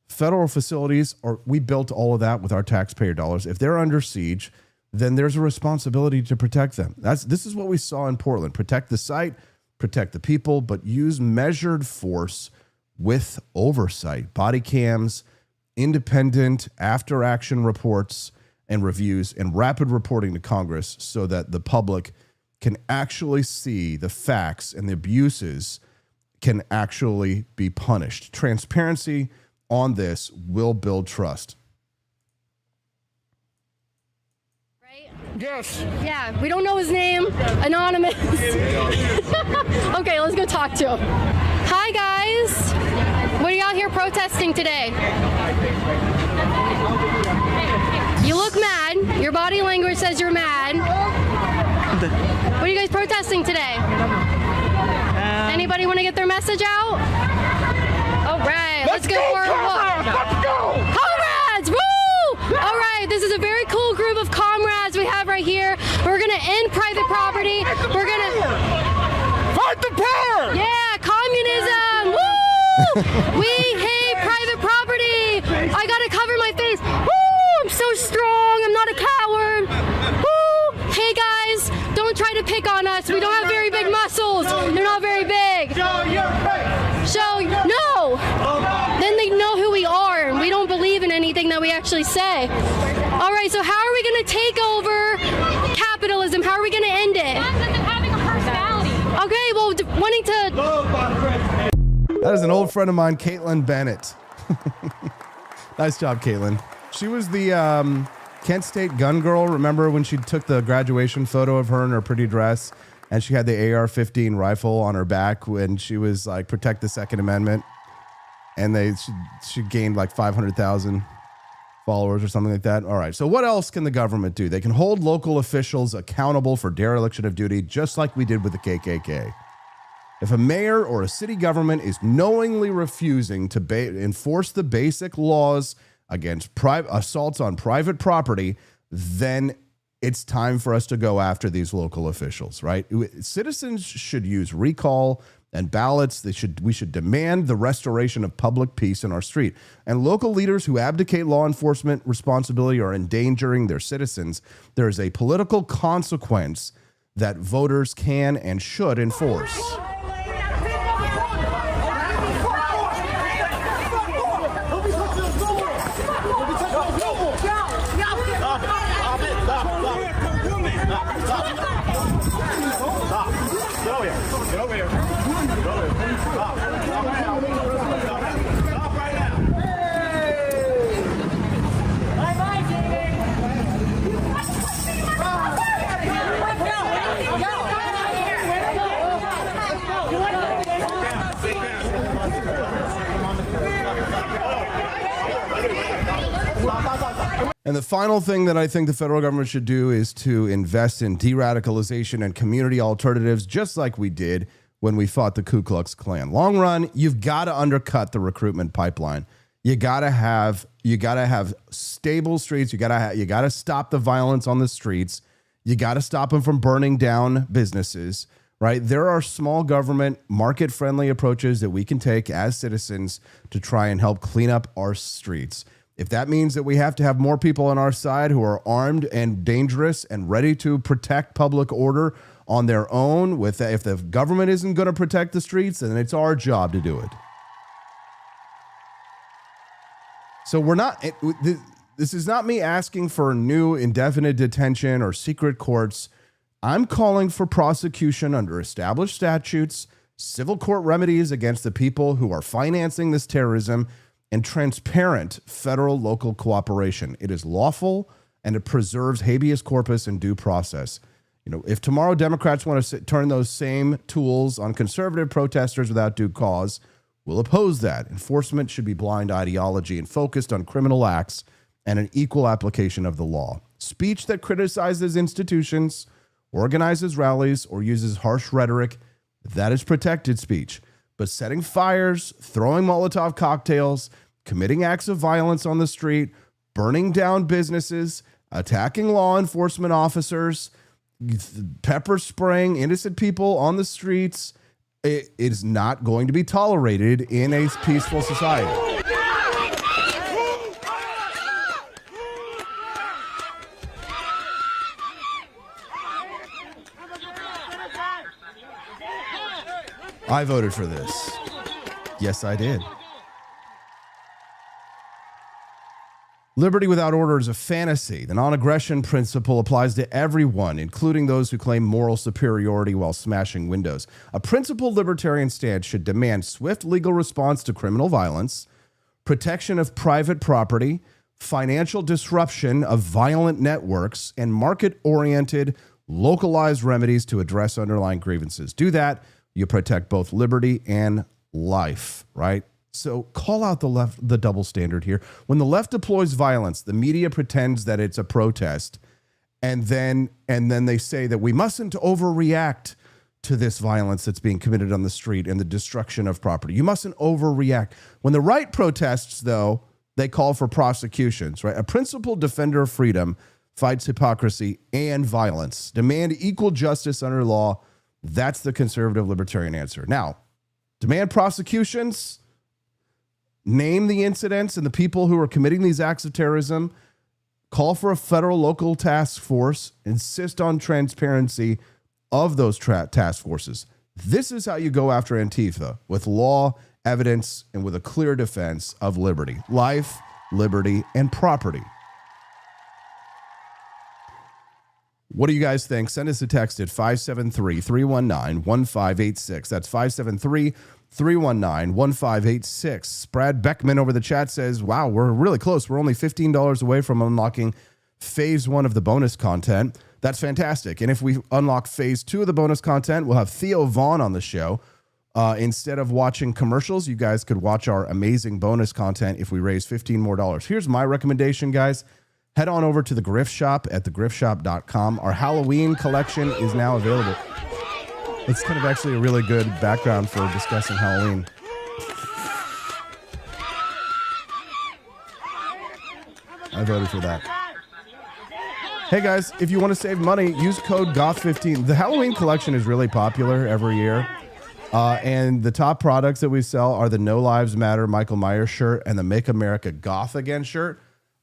Federal facilities, we built all of that with our taxpayer dollars. If they're under siege, then there's a responsibility to protect them. This is what we saw in Portland. Protect the site, protect the people, but use measured force with oversight. Body cams, independent after-action reports and reviews, and rapid reporting to Congress so that the public can actually see the facts and the abuses can actually be punished. Transparency on this will build trust. Right? Yes. Yeah, we don't know his name. Anonymous. Okay, let's go talk to him. Hi, guys. What are y'all here protesting today? You look mad. Your body language says you're mad. What are you guys protesting today? Anybody want to get their message out? All right, let's go for a walk. Let's go! Comrades! Woo! All right, this is a very cool group of comrades we have right here. We're going to end private property. We're going to... Fight the power! Yeah, communism! Woo! We hate private property! I got to cover my face. Woo! I'm so strong! actually say. All right, so how are we going to take over capitalism? How are we going to end it? Having a personality. Okay, well, wanting to... That is an old friend of mine, Caitlin Bennett. Nice job, Caitlin. She was the Kent State gun girl. Remember when she took the graduation photo of her in her pretty dress and she had the AR-15 rifle on her back when she was like, protect the Second Amendment? And she gained like 500,000 followers or something like that. All right. So what else can the government do? They can hold local officials accountable for dereliction of duty, just like we did with the KKK. If a mayor or a city government is knowingly refusing to enforce the basic laws against assaults on private property, then it's time for us to go after these local officials, right? Citizens should use recall and ballots. We should demand the restoration of public peace in our street. And local leaders who abdicate law enforcement responsibility are endangering their citizens. There is a political consequence that voters can and should enforce. And the final thing that I think the federal government should do is to invest in de-radicalization and community alternatives, just like we did when we fought the Ku Klux Klan. Long run, you've got to undercut the recruitment pipeline. You got to have stable streets. You got to stop the violence on the streets. You got to stop them from burning down businesses, right? There are small government, market-friendly approaches that we can take as citizens to try and help clean up our streets. If that means that we have to have more people on our side who are armed and dangerous and ready to protect public order on their own, if the government isn't going to protect the streets, then it's our job to do it. So this is not me asking for new indefinite detention or secret courts. I'm calling for prosecution under established statutes, civil court remedies against the people who are financing this terrorism, and transparent federal-local cooperation. It is lawful, and it preserves habeas corpus and due process. You know, if tomorrow Democrats want to turn those same tools on conservative protesters without due cause, we'll oppose that. Enforcement should be blind ideology and focused on criminal acts and an equal application of the law. Speech that criticizes institutions, organizes rallies, or uses harsh rhetoric, that is protected speech. But setting fires, throwing Molotov cocktails, committing acts of violence on the street, burning down businesses, attacking law enforcement officers, pepper spraying innocent people on the streets, it is not going to be tolerated in a peaceful society. I voted for this. Yes, I did. Liberty without order is a fantasy. The non-aggression principle applies to everyone, including those who claim moral superiority while smashing windows. A principled libertarian stance should demand swift legal response to criminal violence, protection of private property, financial disruption of violent networks, and market-oriented, localized remedies to address underlying grievances. Do that, you protect both liberty and life, right? So call out the double standard here. When the left deploys violence, the media pretends that it's a protest, and then they say that we mustn't overreact to this violence that's being committed on the street and the destruction of property. You mustn't overreact. When the right protests, though, they call for prosecutions, right? A principled defender of freedom fights hypocrisy and violence. Demand equal justice under law. That's the conservative libertarian answer. Now, demand prosecutions, name the incidents and the people who are committing these acts of terrorism, call for a federal local task force, insist on transparency of those task forces. This is how you go after Antifa, with law, evidence, and with a clear defense of liberty, life, liberty, and property. What do you guys think? Send us a text at 573-319-1586. That's 573-319-1586. Brad Beckman over the chat says, wow, we're really close. We're only $15 away from unlocking phase 1 of the bonus content. That's fantastic. And if we unlock phase 2 of the bonus content, we'll have Theo Vaughn on the show. Instead of watching commercials, you guys could watch our amazing bonus content if we raise $15 more. Here's my recommendation, guys. Head on over to the Grift Shop at thegriftshop.com. Our Halloween collection is now available. It's kind of actually a really good background for discussing Halloween. I voted for that. Hey guys, if you want to save money, use code GOTH15. The Halloween collection is really popular every year. And the top products that we sell are the No Lives Matter Michael Myers shirt and the Make America Goth Again shirt.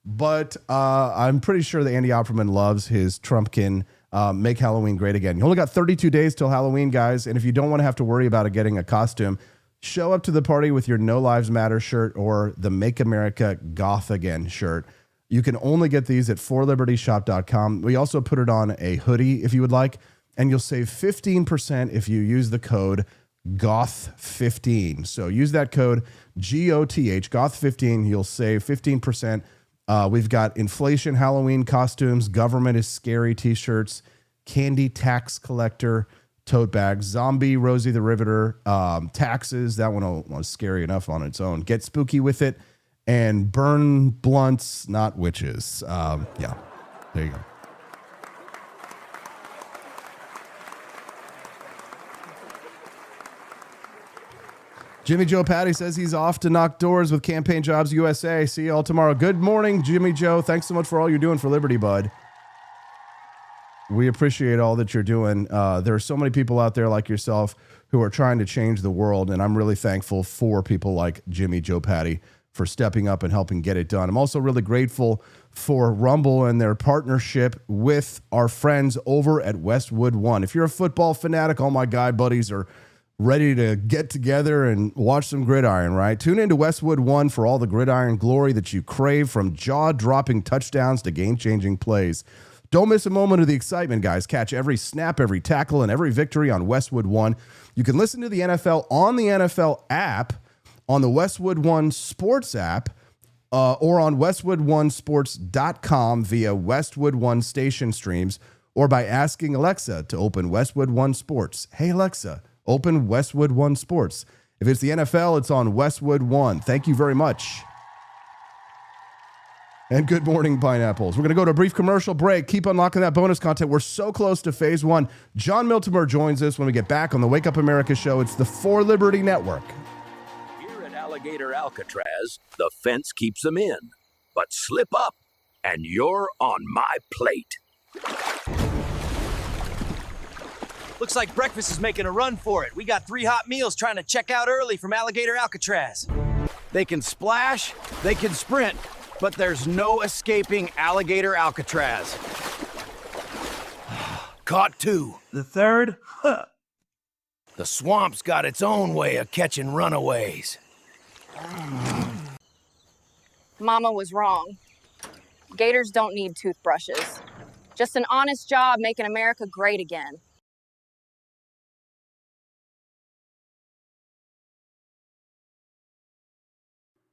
But I'm pretty sure that Andy Opperman loves his Trumpkin Make Halloween Great Again. You only got 32 days till Halloween, guys. And if you don't want to have to worry about getting a costume, show up to the party with your No Lives Matter shirt or the Make America Goth Again shirt. You can only get these at forlibertyshop.com. We also put it on a hoodie if you would like, and you'll save 15% if you use the code GOTH15. So use that code GOTH, GOTH15. You'll save 15%. We've got inflation Halloween costumes, government is scary t-shirts, candy tax collector tote bags, zombie Rosie the Riveter, taxes. That one was scary enough on its own. Get spooky with it, and burn blunts, not witches. Yeah, there you go. Jimmy Joe Patty says he's off to knock doors with Campaign Jobs USA. See you all tomorrow. Good morning, Jimmy Joe. Thanks so much for all you're doing for Liberty, bud. We appreciate all that you're doing. There are so many people out there like yourself who are trying to change the world, and I'm really thankful for people like Jimmy Joe Patty for stepping up and helping get it done. I'm also really grateful for Rumble and their partnership with our friends over at Westwood One. If you're a football fanatic, all my guy buddies are ready to get together and watch some gridiron, right? Tune into Westwood One for all the gridiron glory that you crave, from jaw-dropping touchdowns to game-changing plays. Don't miss a moment of the excitement, guys. Catch every snap, every tackle, and every victory on Westwood One. You can listen to the NFL on the NFL app, on the Westwood One Sports app, or on westwoodonesports.com via Westwood One station streams, or by asking Alexa to open Westwood One Sports. Hey, Alexa, open Westwood One Sports. If it's the NFL, it's on Westwood One. Thank you very much. And good morning, Pineapples. We're going to go to a brief commercial break. Keep unlocking that bonus content. We're so close to phase 1. Jon Miltimore joins us when we get back on the Wake Up America show. It's the For Liberty Network. Here at Alligator Alcatraz, the fence keeps them in. But slip up, and you're on my plate. Looks like breakfast is making a run for it. We got 3 hot meals trying to check out early from Alligator Alcatraz. They can splash, they can sprint, but there's no escaping Alligator Alcatraz. Caught 2. The third? Huh. The swamp's got its own way of catching runaways. Mama was wrong. Gators don't need toothbrushes. Just an honest job making America great again.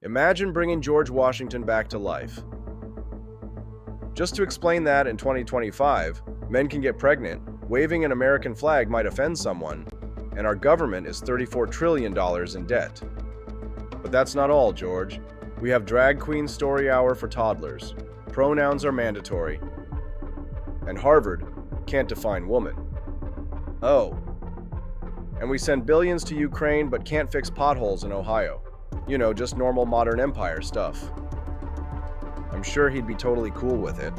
Imagine bringing George Washington back to life. Just to explain that in 2025, men can get pregnant, waving an American flag might offend someone, and our government is $34 trillion in debt. But that's not all, George. We have Drag Queen Story Hour for toddlers. Pronouns are mandatory. And Harvard can't define woman. Oh. And we send billions to Ukraine but can't fix potholes in Ohio. You know, just normal modern empire stuff. I'm sure he'd be totally cool with it.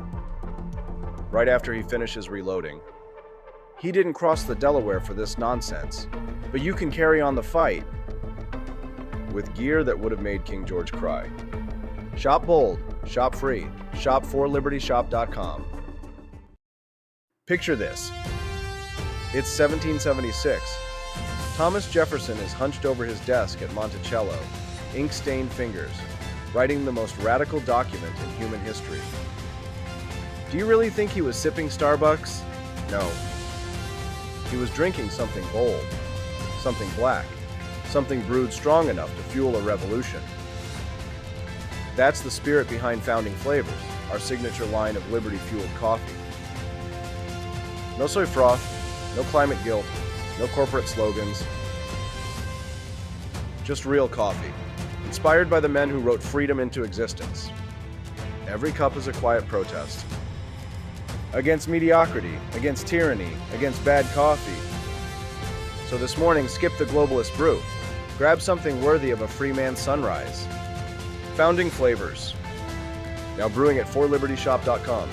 Right after he finishes reloading. He didn't cross the Delaware for this nonsense, but you can carry on the fight with gear that would have made King George cry. Shop bold, shop free, shop forlibertyshop.com. Picture this. It's 1776. Thomas Jefferson is hunched over his desk at Monticello, ink-stained fingers. writing the most radical document in human history. Do you really think he was sipping Starbucks? No. He was drinking something bold, something black, something brewed strong enough to fuel a revolution. That's the spirit behind Founding Flavors, our signature line of liberty-fueled coffee. No soy froth, no climate guilt, no corporate slogans. Just real coffee, inspired by the men who wrote freedom into existence. Every cup is a quiet protest. Against mediocrity, against tyranny, against bad coffee. So this morning, skip the globalist brew. Grab something worthy of a free man's sunrise. Founding Flavors. Now brewing at forlibertyshop.com.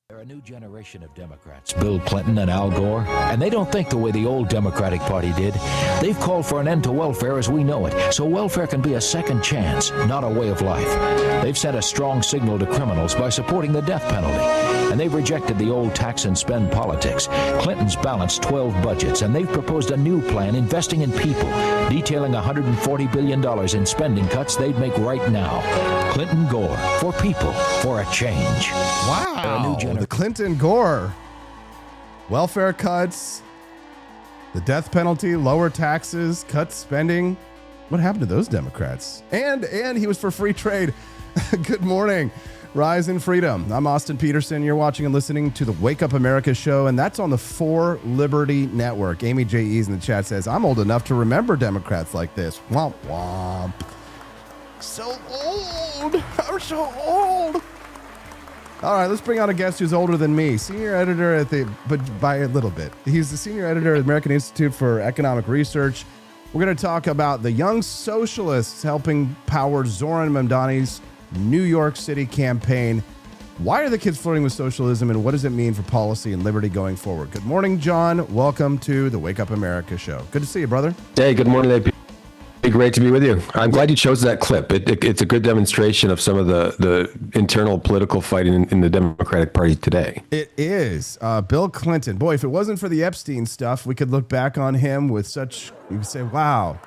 They're a new generation of Democrats, Bill Clinton and Al Gore, and they don't think the way the old Democratic Party did. They've called for an end to welfare as we know it, so welfare can be a second chance, not a way of life. They've sent a strong signal to criminals by supporting the death penalty, and they've rejected the old tax and spend politics. Clinton's balanced 12 budgets, and they've proposed a new plan investing in people, detailing $140 billion in spending cuts they'd make right now. Clinton Gore, for people, for a change. Wow, the Clinton Gore. Welfare cuts, the death penalty, lower taxes, cut spending. What happened to those Democrats? And he was for free trade. Good morning. Rise in freedom. I'm Austin Peterson. You're watching and listening to the Wake Up America show, and that's on the For Liberty Network. Amy J. E's in the chat says, I'm old enough to remember Democrats like this. Womp womp. So old. I'm so old. All right, let's bring on a guest who's older than me. Senior editor but by a little bit. He's the senior editor at the American Institute for Economic Research. We're going to talk about the young socialists helping power Zoran Mamdani's New York City campaign. Why are the kids flirting with socialism, and what does it mean for policy and liberty going forward? Good morning, John. Welcome to the Wake Up America show. Good to see you, brother. Hey, good morning, AP. Great to be with you. I'm glad you chose that clip. It's a good demonstration of some of the internal political fighting in the Democratic Party today. It is. Bill Clinton. Boy, if it wasn't for the Epstein stuff, we could look back on him with such, you could say, wow.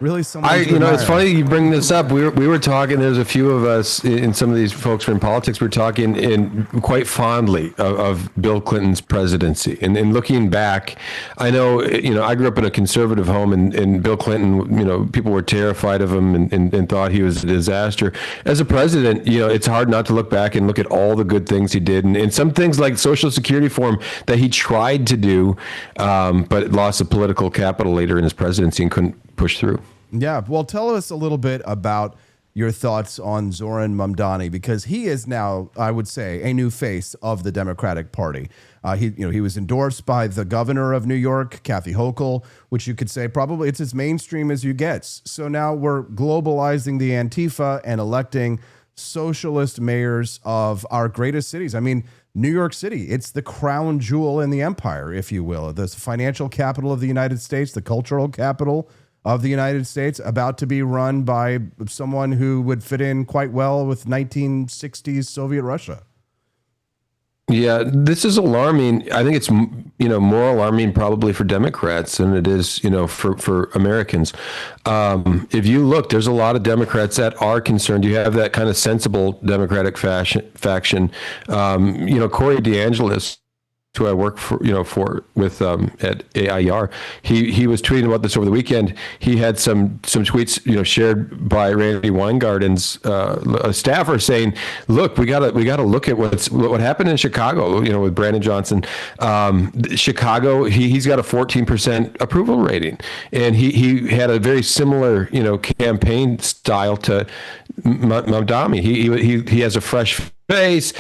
Really, someone. It's funny you bring this up. We were talking. There's a few of us, and some of these folks from politics. We're talking quite fondly of Bill Clinton's presidency. And looking back, I know I grew up in a conservative home, and Bill Clinton, people were terrified of him and thought he was a disaster. As a president, it's hard not to look back and look at all the good things he did, and some things like Social Security reform that he tried to do, but lost the political capital later in his presidency and couldn't push through. Yeah, well, tell us a little bit about your thoughts on Zoran Mamdani, because he is now, I would say, a new face of the Democratic Party. He was endorsed by the governor of New York, Kathy Hochul, which you could say probably it's as mainstream as you get. So now we're globalizing the Antifa and electing socialist mayors of our greatest cities. I mean, New York City, it's the crown jewel in the empire, if you will, the financial capital of the United States, the cultural capital of the United States, about to be run by someone who would fit in quite well with 1960s Soviet Russia. Yeah, this is alarming. I think it's, more alarming probably for Democrats than it is, for Americans. If you look, there's a lot of Democrats that are concerned. You have that kind of sensible Democratic faction. Corey DeAngelis, who I work with at AIER, he was tweeting about this over the weekend. He had some tweets shared by Randy Weingarten's a staffer saying, "Look, we gotta look at what happened in Chicago. With Brandon Johnson, Chicago. He's got a 14% approval rating, and he had a very similar campaign style to Mamdani. He has a fresh face,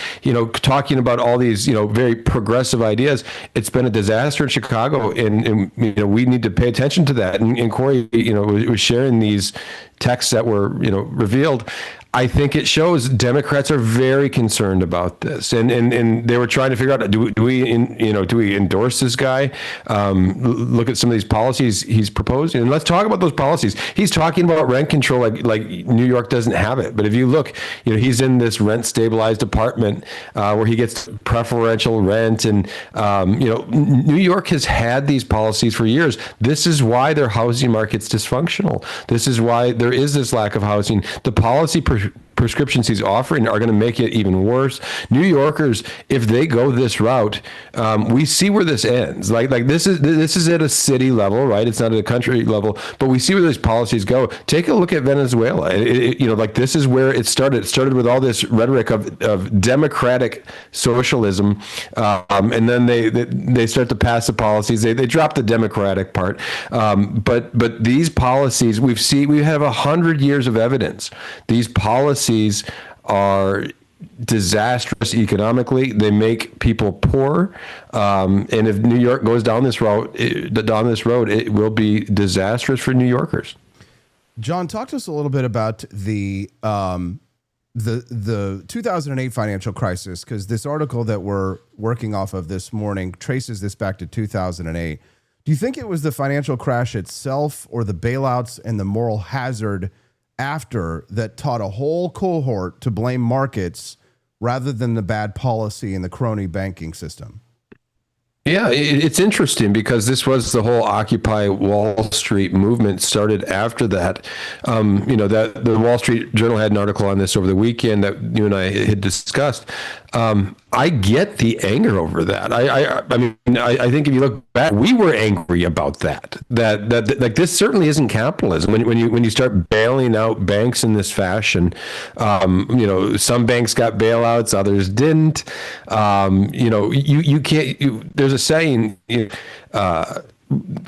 talking about all these, very progressive ideas. It's been a disaster in Chicago, and we need to pay attention to that. And Corey, was sharing these texts that were, revealed. I think it shows Democrats are very concerned about this, and they were trying to figure out, do we endorse this guy? Look at some of these policies he's proposing, and let's talk about those policies. He's talking about rent control like New York doesn't have it. But if you look, he's in this rent stabilized apartment where he gets preferential rent, and New York has had these policies for years. This is why their housing market's dysfunctional. This is why there is this lack of housing. The policy prescriptions he's offering are going to make it even worse. New Yorkers, if they go this route, we see where this ends. Like this is at a city level, right? It's not at a country level, but we see where these policies go. Take a look at Venezuela. This is where it started. It started with all this rhetoric of democratic socialism, and then they start to pass the policies. They drop the democratic part, but these policies we have 100 years of evidence. These policies are disastrous economically. They make people poor, and if New York goes down this road, it will be disastrous for New Yorkers. Jon, talk to us a little bit about the 2008 financial crisis, because this article that we're working off of this morning traces this back to 2008. Do you think it was the financial crash itself or the bailouts and the moral hazard after that taught a whole cohort to blame markets rather than the bad policy in the crony banking system? Yeah, it's interesting because this was the whole Occupy Wall Street movement started after that. That the Wall Street Journal had an article on this over the weekend that you and I had discussed. I get the anger over that. I think if you look back, we were angry about that. That like this certainly isn't capitalism. When you start bailing out banks in this fashion, some banks got bailouts, others didn't. You can't. There's a saying.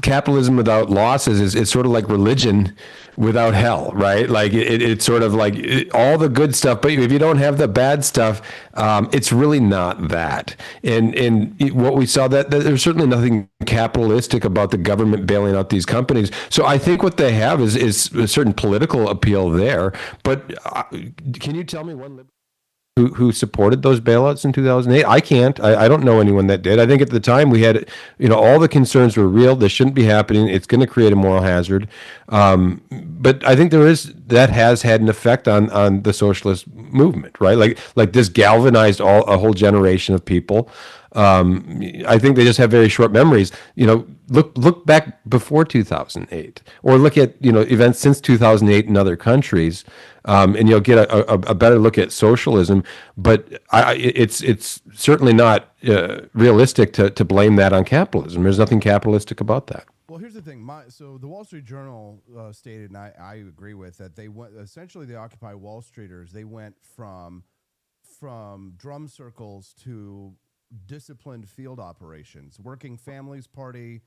Capitalism without losses is sort of like religion without hell, right? Like it's sort of like all the good stuff, but if you don't have the bad stuff, it's really not that. And what we saw that there's certainly nothing capitalistic about the government bailing out these companies. So I think what they have is a certain political appeal there. But can you tell me one who supported those bailouts in 2008? I can't. I don't know anyone that did. I think at the time we had, all the concerns were real. This shouldn't be happening. It's going to create a moral hazard. But I think that has had an effect on the socialist movement, right? Like this galvanized a whole generation of people. I think they just have very short memories. Look back before 2008, or look at events since 2008 in other countries, and you'll get a better look at socialism. But it's certainly not realistic to blame that on capitalism. There's nothing capitalistic about that. Well, here's the thing. So the Wall Street Journal stated, and I agree with that. They went essentially the Occupy Wall Streeters. They went from drum circles to disciplined field operations. Working Families Party,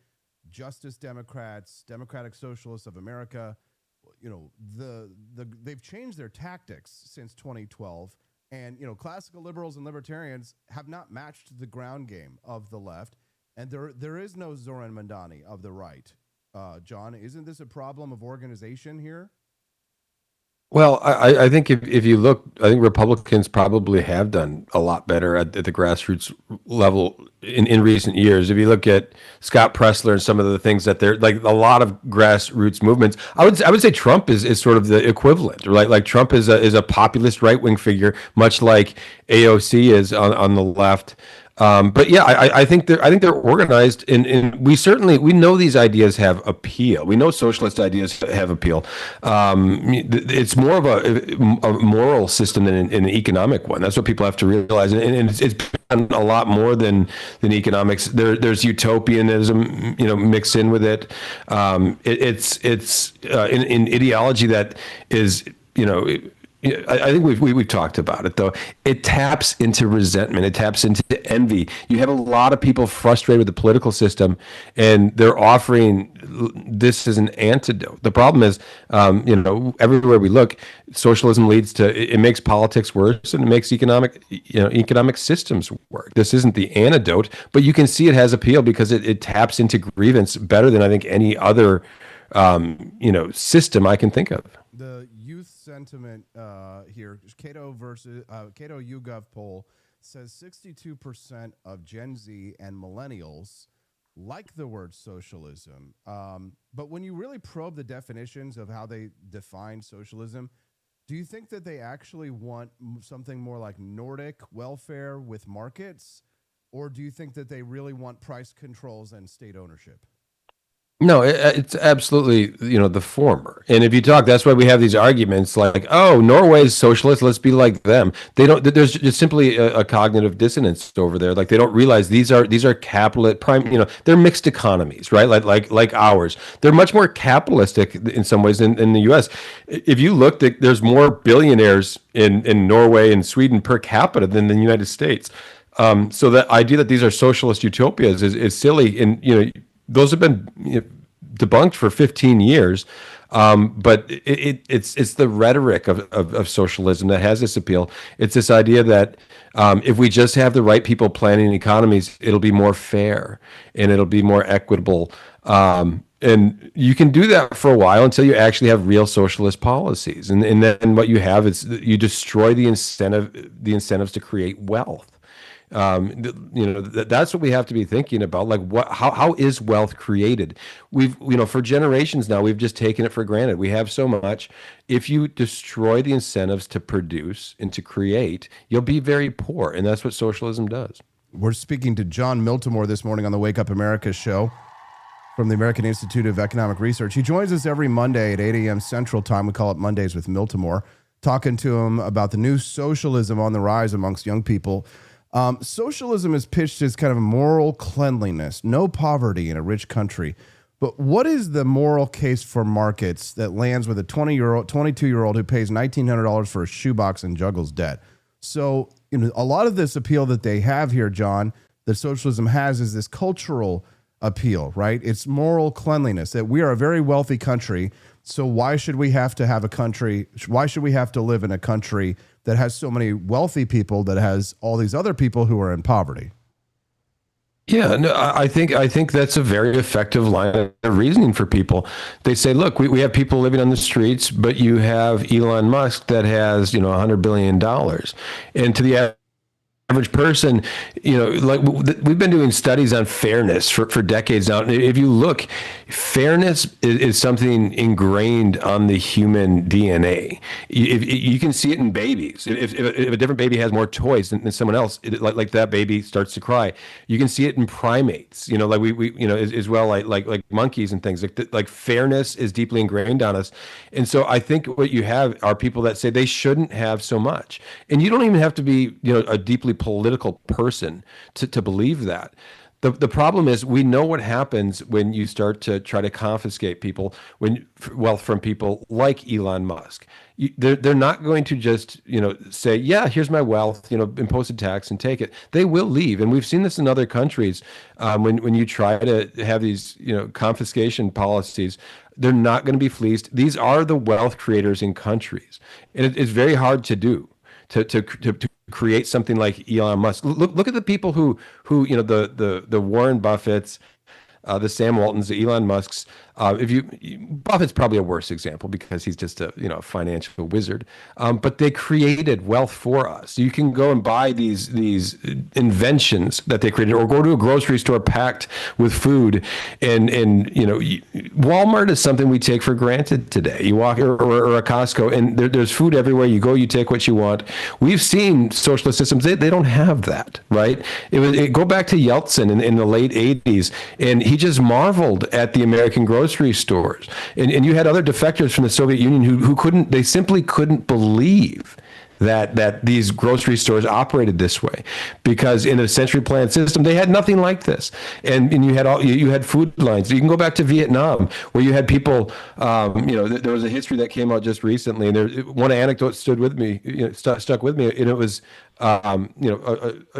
Justice Democrats, Democratic Socialists of America. They've changed their tactics since 2012, and classical liberals and libertarians have not matched the ground game of the left, and there is no Zoran Mamdani of the right. Jon, isn't this a problem of organization here? Well, I think if you look, I think Republicans probably have done a lot better at the grassroots level in recent years. If you look at Scott Presler and some of the things that they're like, a lot of grassroots movements, I would say Trump is sort of the equivalent, right? Like Trump is a populist right wing figure, much like AOC is on the left. But yeah, I think they're organized, and we know these ideas have appeal. We know socialist ideas have appeal. It's more of a moral system than an economic one. That's what people have to realize, and it's been a lot more than economics. There's utopianism, mixed in with it. It's in ideology that is, I think we've talked about it, though. It taps into resentment. It taps into envy. You have a lot of people frustrated with the political system, and they're offering this as an antidote. The problem is, everywhere we look, socialism it makes politics worse, and it makes economic systems work. This isn't the antidote, but you can see it has appeal because it taps into grievance better than I think any other, system I can think of. The youth sentiment here. Cato YouGov poll says 62% of Gen Z and millennials like the word socialism. But when you really probe the definitions of how they define socialism, do you think that they actually want something more like Nordic welfare with markets? Or do you think that they really want price controls and state ownership? No, it's absolutely, the former. And if you talk, that's why we have these arguments like, oh, Norway is socialist, let's be like them. They don't, there's just simply a cognitive dissonance over there. Like they don't realize these are capitalist they're mixed economies, right? Like ours. They're much more capitalistic in some ways in the US. If you look, there's more billionaires in Norway and Sweden per capita than the United States. So the idea that these are socialist utopias is silly. And, those have been debunked for 15 years, but it's the rhetoric of socialism that has this appeal. It's this idea that if we just have the right people planning economies, it'll be more fair and it'll be more equitable. And you can do that for a while until you actually have real socialist policies, and then what you have is you destroy the incentives to create wealth. That's what we have to be thinking about. Like, how is wealth created? We've, for generations now, we've just taken it for granted. We have so much. If you destroy the incentives to produce and to create, you'll be very poor. And that's what socialism does. We're speaking to Jon Miltimore this morning on the Wake Up America show from the American Institute of Economic Research. He joins us every Monday at 8 a.m. Central Time. We call it Mondays with Miltimore, talking to him about the new socialism on the rise amongst young people. Socialism is pitched as kind of a moral cleanliness, no poverty in a rich country. But what is the moral case for markets that lands with a 22-year-old who pays $1,900 for a shoebox and juggles debt? So, a lot of this appeal that they have here, John, that socialism has is this cultural appeal, right? It's moral cleanliness, that we are a very wealthy country. So why should we have to have a country? Why should we have to live in a country that has so many wealthy people that has all these other people who are in poverty? Yeah, no, I think that's a very effective line of reasoning for people. They say, look, we have people living on the streets, but you have Elon Musk that has, $100 billion. And to the average person, like we've been doing studies on fairness for decades now. If you look, fairness is something ingrained on the human DNA. You can see it in babies. If a different baby has more toys than someone else, like that baby starts to cry. You can see it in primates. Like we as well, like monkeys and things. Like fairness is deeply ingrained on us. And so I think what you have are people that say they shouldn't have so much. And you don't even have to be a deeply political person to believe that. The problem is we know what happens when you start to try to confiscate wealth from people like Elon Musk. They're not going to just say, yeah, here's my wealth, impose a tax and take it. They will leave, and we've seen this in other countries. When you try to have these confiscation policies, they're not going to be fleeced. These are the wealth creators in countries, and it's very hard to do. To create something like Elon Musk. Look at the people who the Warren Buffetts, the Sam Waltons, the Elon Musks. Buffett's probably a worse example because he's just a financial wizard. But they created wealth for us. You can go and buy these inventions that they created, or go to a grocery store packed with food. And Walmart is something we take for granted today. You walk or a Costco, and there's food everywhere. You go, you take what you want. We've seen socialist systems; they don't have that, right? Go back to Yeltsin in the late '80s, and he just marveled at the American grocery stores, and you had other defectors from the Soviet Union who simply couldn't believe that these grocery stores operated this way, because in a century planned system they had nothing like this. And you had food lines. You can go back to Vietnam, where you had people. There was a history that came out just recently, and one anecdote stuck with me, and it was an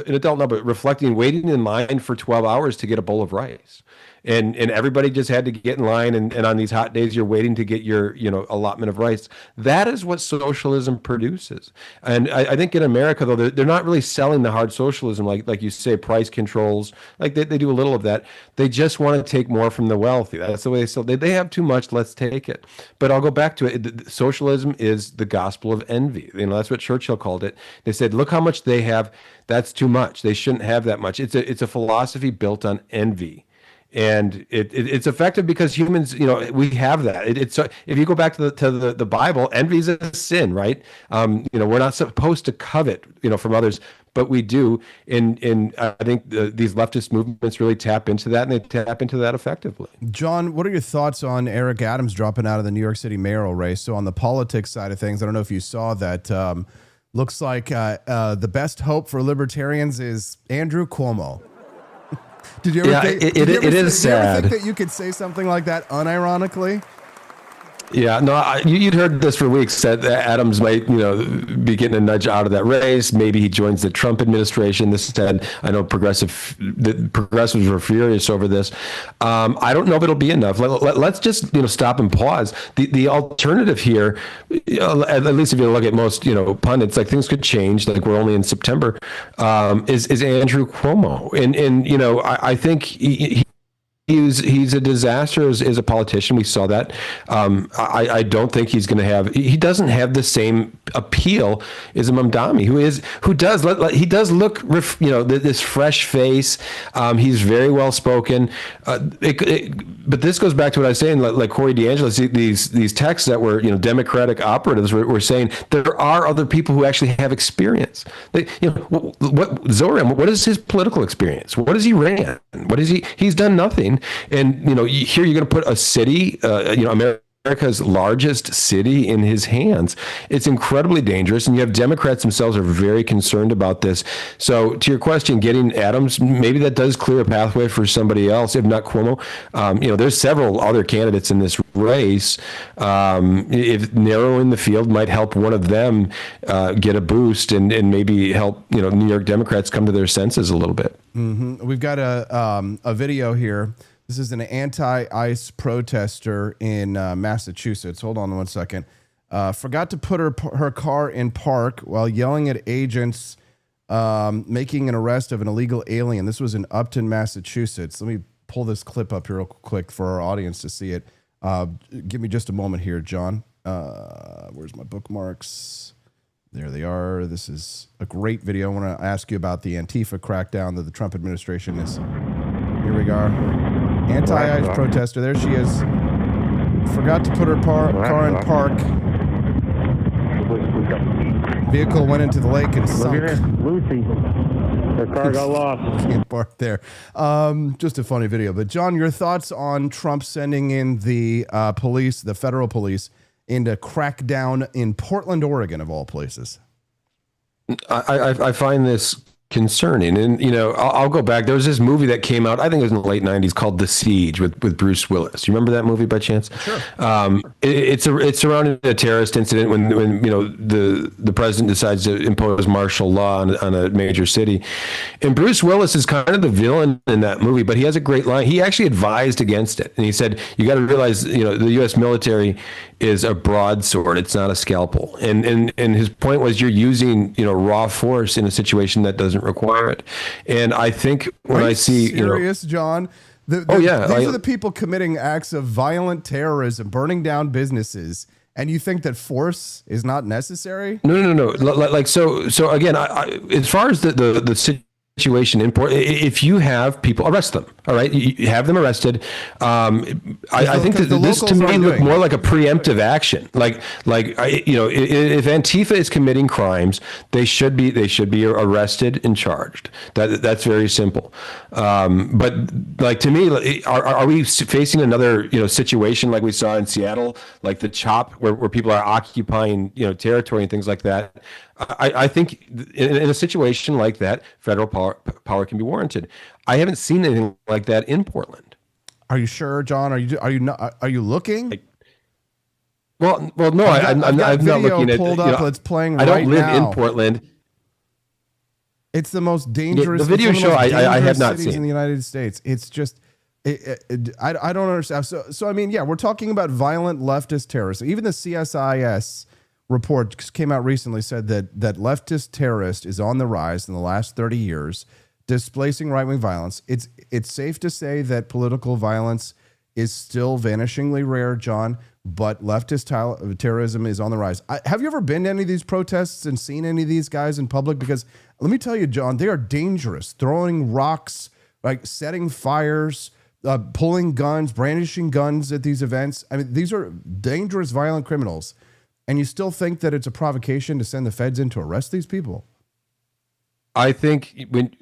adult now, but reflecting waiting in line for 12 hours to get a bowl of rice. and everybody just had to get in line, and on these hot days you're waiting to get your allotment of rice. That is what socialism produces. And I think in America, though, they're not really selling the hard socialism, like you say, price controls, like they do a little of that. They just want to take more from the wealthy. That's the way they sell. They have too much, let's take it. But I'll go back to it. Socialism is the gospel of envy. That's what Churchill called it. They said, look how much they have. That's too much. They shouldn't have that much. It's a philosophy built on envy. And it's effective because humans, we have that. If you go back to the Bible, envy is a sin, right? We're not supposed to covet, from others, but we do. And I think these leftist movements really tap into that, and they tap into that effectively. John, what are your thoughts on Eric Adams dropping out of the New York City mayoral race? So on the politics side of things, I don't know if you saw that. Looks like the best hope for libertarians is Andrew Cuomo. Did you ever think, it is sad. Did you ever think that you could say something like that unironically? Yeah, no, you'd heard this for weeks, that Adams might, be getting a nudge out of that race. Maybe he joins the Trump administration. This said, I know the progressives were furious over this. I don't know if it'll be enough. Let's just, stop and pause. The alternative here, at least if you look at most, pundits, like things could change. Like we're only in September. Is Andrew Cuomo, and I think He's a disaster as a politician. We saw that. I don't think he's going to have. He doesn't have the same appeal as a Mamdani, who does. He does look, this fresh face. He's very well spoken. But this goes back to what I was saying. Like Corey DeAngelis, these texts that were Democratic operatives were saying there are other people who actually have experience. What Zoran? What is his political experience? What has he ran? What is he? He's done nothing. And here you're going to put a city, America's largest city, in his hands. It's incredibly dangerous, and you have Democrats themselves are very concerned about this. So, to your question, getting Adams, maybe that does clear a pathway for somebody else, if not Cuomo. There's several other candidates in this race. If narrowing the field might help one of them get a boost, and maybe help New York Democrats come to their senses a little bit. Mm-hmm. We've got a video here. This is an anti-ICE protester in Massachusetts. Hold on one second. Forgot to put her car in park while yelling at agents making an arrest of an illegal alien. This was in Upton, Massachusetts. Let me pull this clip up here real quick for our audience to see it. Give me just a moment here, John. Where's my bookmarks? There they are. This is a great video. I want to ask you about the Antifa crackdown that the Trump administration is. Here we are. Anti-ICE protester. There she is. Forgot to put her car in park. Vehicle went into the lake and sunk. Lucy. Her car got lost. Can't park there. Just a funny video. But John, your thoughts on Trump sending in the police, the federal police, into crackdown in Portland, Oregon, of all places? I find this concerning. And, I'll go back. There was this movie that came out, I think it was in the late 90s, called The Siege with Bruce Willis. You remember that movie by chance? Sure. It's surrounding a terrorist incident when the president decides to impose martial law on a major city. And Bruce Willis is kind of the villain in that movie, but he has a great line. He actually advised against it. And he said, you got to realize, the U.S. military is a broadsword. It's not a scalpel. And his point was, you're using, raw force in a situation that doesn't require it. And I think when I see, serious, John, these are the people committing acts of violent terrorism, burning down businesses, and you think that force is not necessary? No. So again, as far as the situation in Portland, if you have people, arrest them. All right, you have them arrested. I think that this to me looked more like a preemptive action. If Antifa is committing crimes, they should be arrested and charged. That's very simple. But to me, are we facing another situation like we saw in Seattle, like the CHOP, where people are occupying territory and things like that? I think in a situation like that, federal power can be warranted. I haven't seen anything like that in Portland. Are you sure, John? Are you looking? No. I'm not looking at. Pulled up. It's playing. I don't live now. in Portland. It's the most dangerous. The video show I have not seen seen in the United States. It's I don't understand. So I mean, yeah, we're talking about violent leftist terrorists. Even the CSIS report came out recently, said that leftist terrorist is on the rise in the last 30 years, displacing right-wing violence. It's safe to say that political violence is still vanishingly rare, John, but leftist terrorism is on the rise. Have you ever been to any of these protests and seen any of these guys in public? Because let me tell you, John, they are dangerous, throwing rocks, like setting fires, pulling guns, brandishing guns at these events. I mean, these are dangerous, violent criminals. And you still think that it's a provocation to send the feds in to arrest these people? I think when,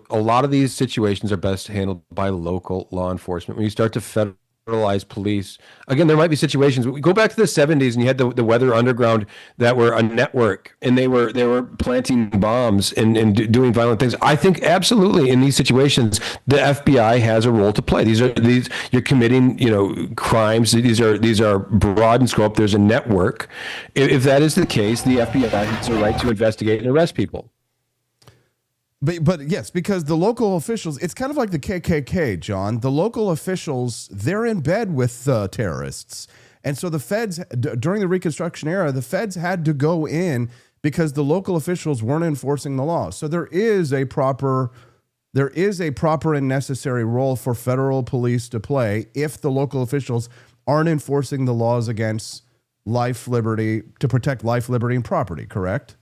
a lot of these situations are best handled by local law enforcement. When you start to federalize police, again, there might be situations. We go back to the 70s, and you had the Weather Underground that were a network, and they were planting bombs and doing violent things. I think absolutely in these situations, the FBI has a role to play. You're committing, crimes. These are broad in scope. There's a network. If that is the case, the FBI has a right to investigate and arrest people. But yes, because the local officials, it's kind of like the KKK, John. The local officials, they're in bed with terrorists. And so the feds, during the Reconstruction era, the feds had to go in because the local officials weren't enforcing the law. So there is a proper and necessary role for federal police to play if the local officials aren't enforcing the laws against life, liberty, to protect life, liberty, and property, correct?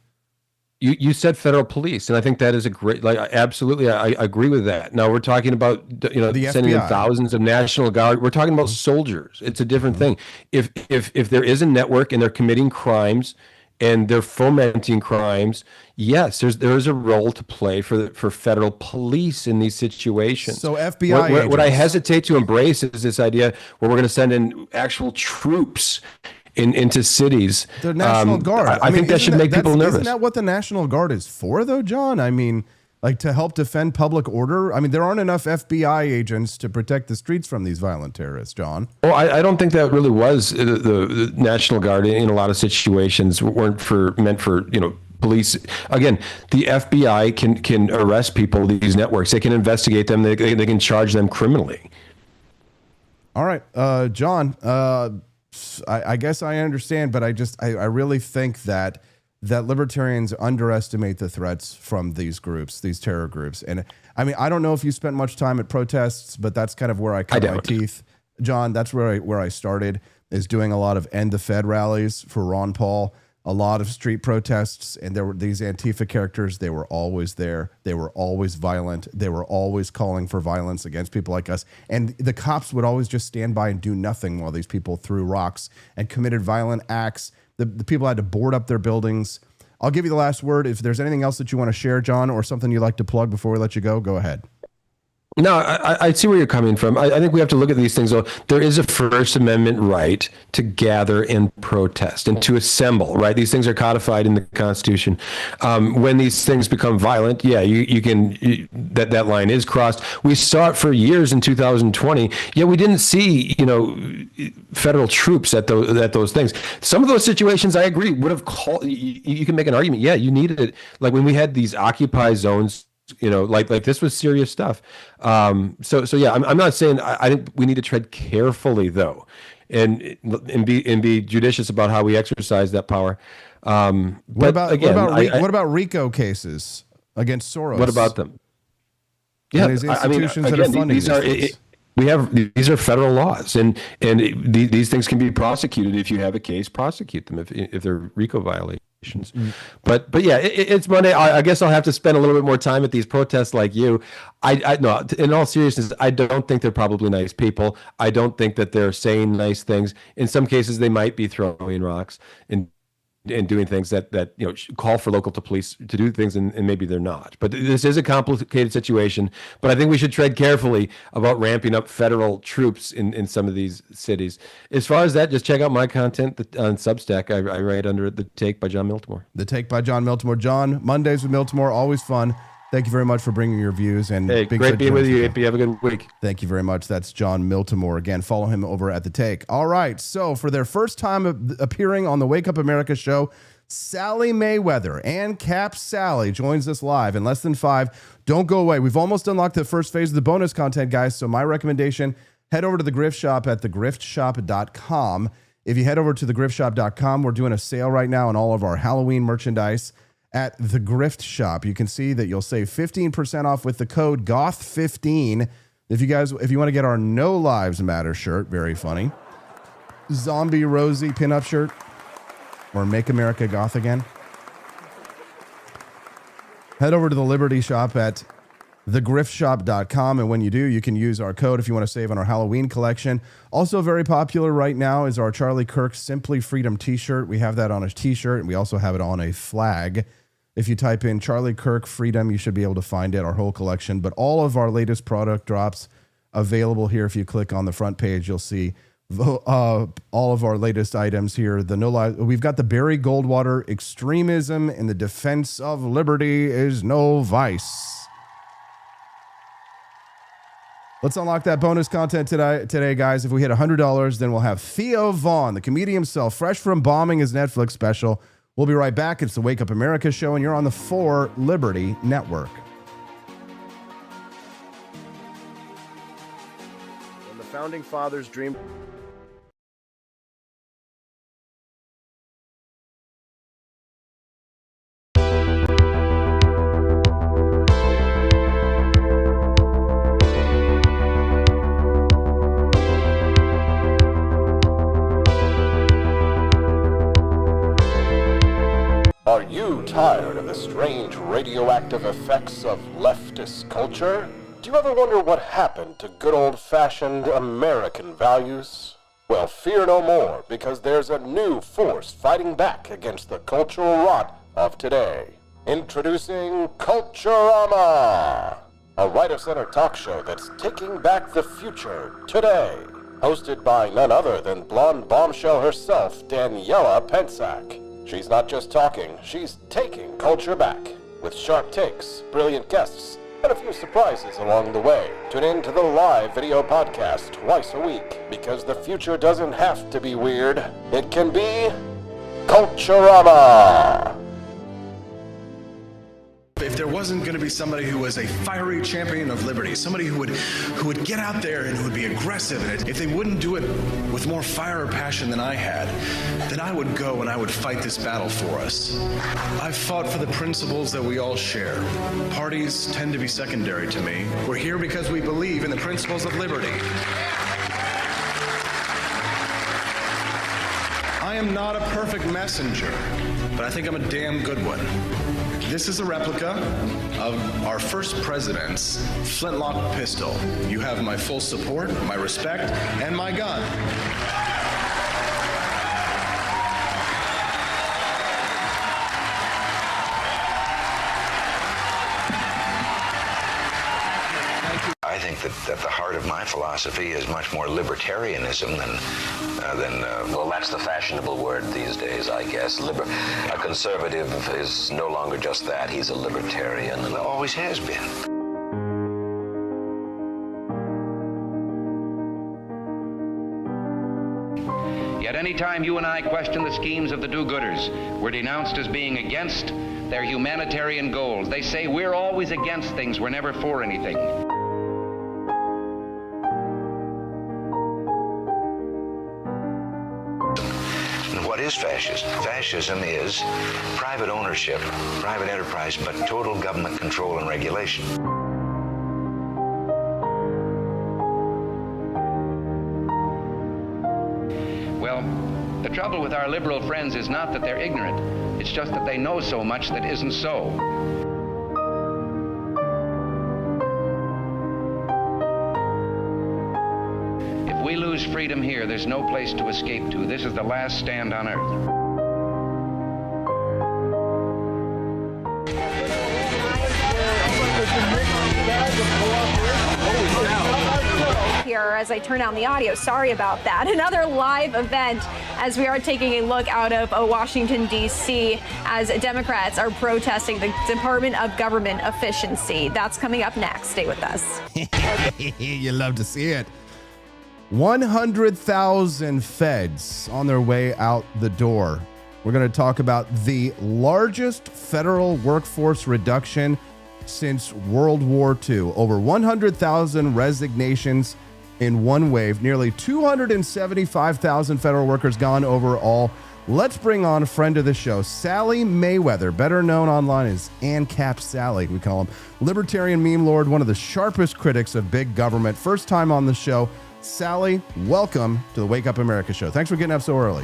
You said federal police, and I think that is a great, absolutely, I agree with that. Now we're talking about, the sending in thousands of National Guard. We're talking about soldiers. It's a different thing. If there is a network and they're committing crimes and they're fomenting crimes, yes, there is a role to play for federal police in these situations. So FBI what I hesitate to embrace is this idea where we're going to send in actual troops into cities. The National Guard. I think that should make people nervous. Isn't that what the National Guard is for, though, John? I mean, like to help defend public order? I mean, there aren't enough FBI agents to protect the streets from these violent terrorists, John. Well, I don't think that really was the National Guard in a lot of situations weren't meant for police. Again, the FBI can arrest people, these networks. They can investigate them. They can charge them criminally. All right, John, I guess I understand, but I really think that libertarians underestimate the threats from these groups, these terror groups. And I mean, I don't know if you spent much time at protests, but that's kind of where I cut my teeth. John, that's where I started, is doing a lot of End the Fed rallies for Ron Paul, a lot of street protests, and there were these Antifa characters. They were always there. They were always violent. They were always calling for violence against people like us. And the cops would always just stand by and do nothing while these people threw rocks and committed violent acts. The people had to board up their buildings. I'll give you the last word. If there's anything else that you want to share, John, or something you'd like to plug before we let you go ahead. No, I see where you're coming from. I think we have to look at these things, though. There is a First Amendment right to gather and protest and to assemble, right? These things are codified in the Constitution. When these things become violent, yeah, that line is crossed. We saw it for years in 2020. Yeah, we didn't see, federal troops at those things. Some of those situations, I agree, would have called. You can make an argument. Yeah, you needed it. Like when we had these Occupy zones. Like this was serious stuff. So yeah, I'm not saying I think we need to tread carefully though, and be judicious about how we exercise that power. What about RICO cases against Soros? What about them? Yeah, institutions that are funding these things. These are federal laws, and these things can be prosecuted. If you have a case, prosecute them if they're RICO violations. But yeah, it's Monday. I guess I'll have to spend a little bit more time at these protests like you. No, in all seriousness, I don't think they're probably nice people. I don't think that they're saying nice things. In some cases, they might be throwing rocks and doing things that call for local police to do things, and maybe they're not. But this is a complicated situation. But I think we should tread carefully about ramping up federal troops in some of these cities. As far as that, just check out my content on Substack. I write under The Take by Jon Miltimore. The Take by Jon Miltimore. John, Mondays with Miltimore, always fun. Thank you very much for bringing your views. And great being with you, AP. Have a good week. Thank you very much. That's Jon Miltimore. Again, follow him over at The Take. All right. So for their first time appearing on the Wake Up America show, Sally Mayweather and Cap Sally joins us live in less than 5. Don't go away. We've almost unlocked the first phase of the bonus content, guys. So my recommendation, head over to the Grift Shop at thegriftshop.com. If you head over to thegriftshop.com, we're doing a sale right now on all of our Halloween merchandise at the Grift Shop. You can see that you'll save 15% off with the code GOTH15. If you want to get our No Lives Matter shirt, very funny. Zombie Rosie pinup shirt, or Make America Goth Again. Head over to the Liberty Shop at thegriftshop.com, and when you do, you can use our code if you want to save on our Halloween collection. Also very popular right now is our Charlie Kirk Simply Freedom t-shirt. We have that on a t-shirt, and we also have it on a flag. If you type in Charlie Kirk Freedom, you should be able to find it, our whole collection. But all of our latest product drops available here. If you click on the front page, you'll see all of our latest items here. We've got the Barry Goldwater, extremism in the defense of liberty is no vice. Let's unlock that bonus content today, guys. If we hit $100, then we'll have Theo Vaughn, the comedian himself, fresh from bombing his Netflix special. We'll be right back. It's the Wake Up America show, and you're on the 4 Liberty Network. When the Founding Fathers dreamed... Are you tired of the strange radioactive effects of leftist culture? Do you ever wonder what happened to good old-fashioned American values? Well, fear no more, because there's a new force fighting back against the cultural rot of today. Introducing Culturama, a right-of-center talk show that's taking back the future today. Hosted by none other than blonde bombshell herself, Daniela Pensack. She's not just talking, she's taking culture back. With sharp takes, brilliant guests, and a few surprises along the way. Tune in to the live video podcast twice a week, because the future doesn't have to be weird. It can be Culturama. If there wasn't going to be somebody who was a fiery champion of liberty, somebody who would get out there and who would be aggressive, and if they wouldn't do it with more fire or passion than I had, then I would go and I would fight this battle for us. I've fought for the principles that we all share. Parties tend to be secondary to me. We're here because we believe in the principles of liberty. I am not a perfect messenger, but I think I'm a damn good one. This is a replica of our first president's flintlock pistol. You have my full support, my respect, and my gun. I think that the heart of my philosophy is much more libertarianism than well, that's the fashionable word these days, I guess. A conservative is no longer just that. He's a libertarian, and always has been. Yet any time you and I question the schemes of the do-gooders, we're denounced as being against their humanitarian goals. They say we're always against things, we're never for anything. What is fascism? Fascism is private ownership, private enterprise, but total government control and regulation. Well, the trouble with our liberal friends is not that they're ignorant. It's just that they know so much that isn't so. If we lose freedom here, there's no place to escape to. This is the last stand on earth. Here as I turn down the audio. Sorry about that. Another live event as we are taking a look out of Washington, D.C. as Democrats are protesting the Department of Government Efficiency. That's coming up next. Stay with us. You love to see it. 100,000 feds on their way out the door We're going to talk about the largest federal workforce reduction since World War II. Over 100,000 resignations in one wave, nearly 275,000 federal workers gone overall. Let's bring on a friend of the show, Sally Mayweather, better known online as ANCAP Sally, we call him. Libertarian meme lord, one of the sharpest critics of big government. First time on the show. Sally, welcome to the Wake Up America show. Thanks for getting up so early.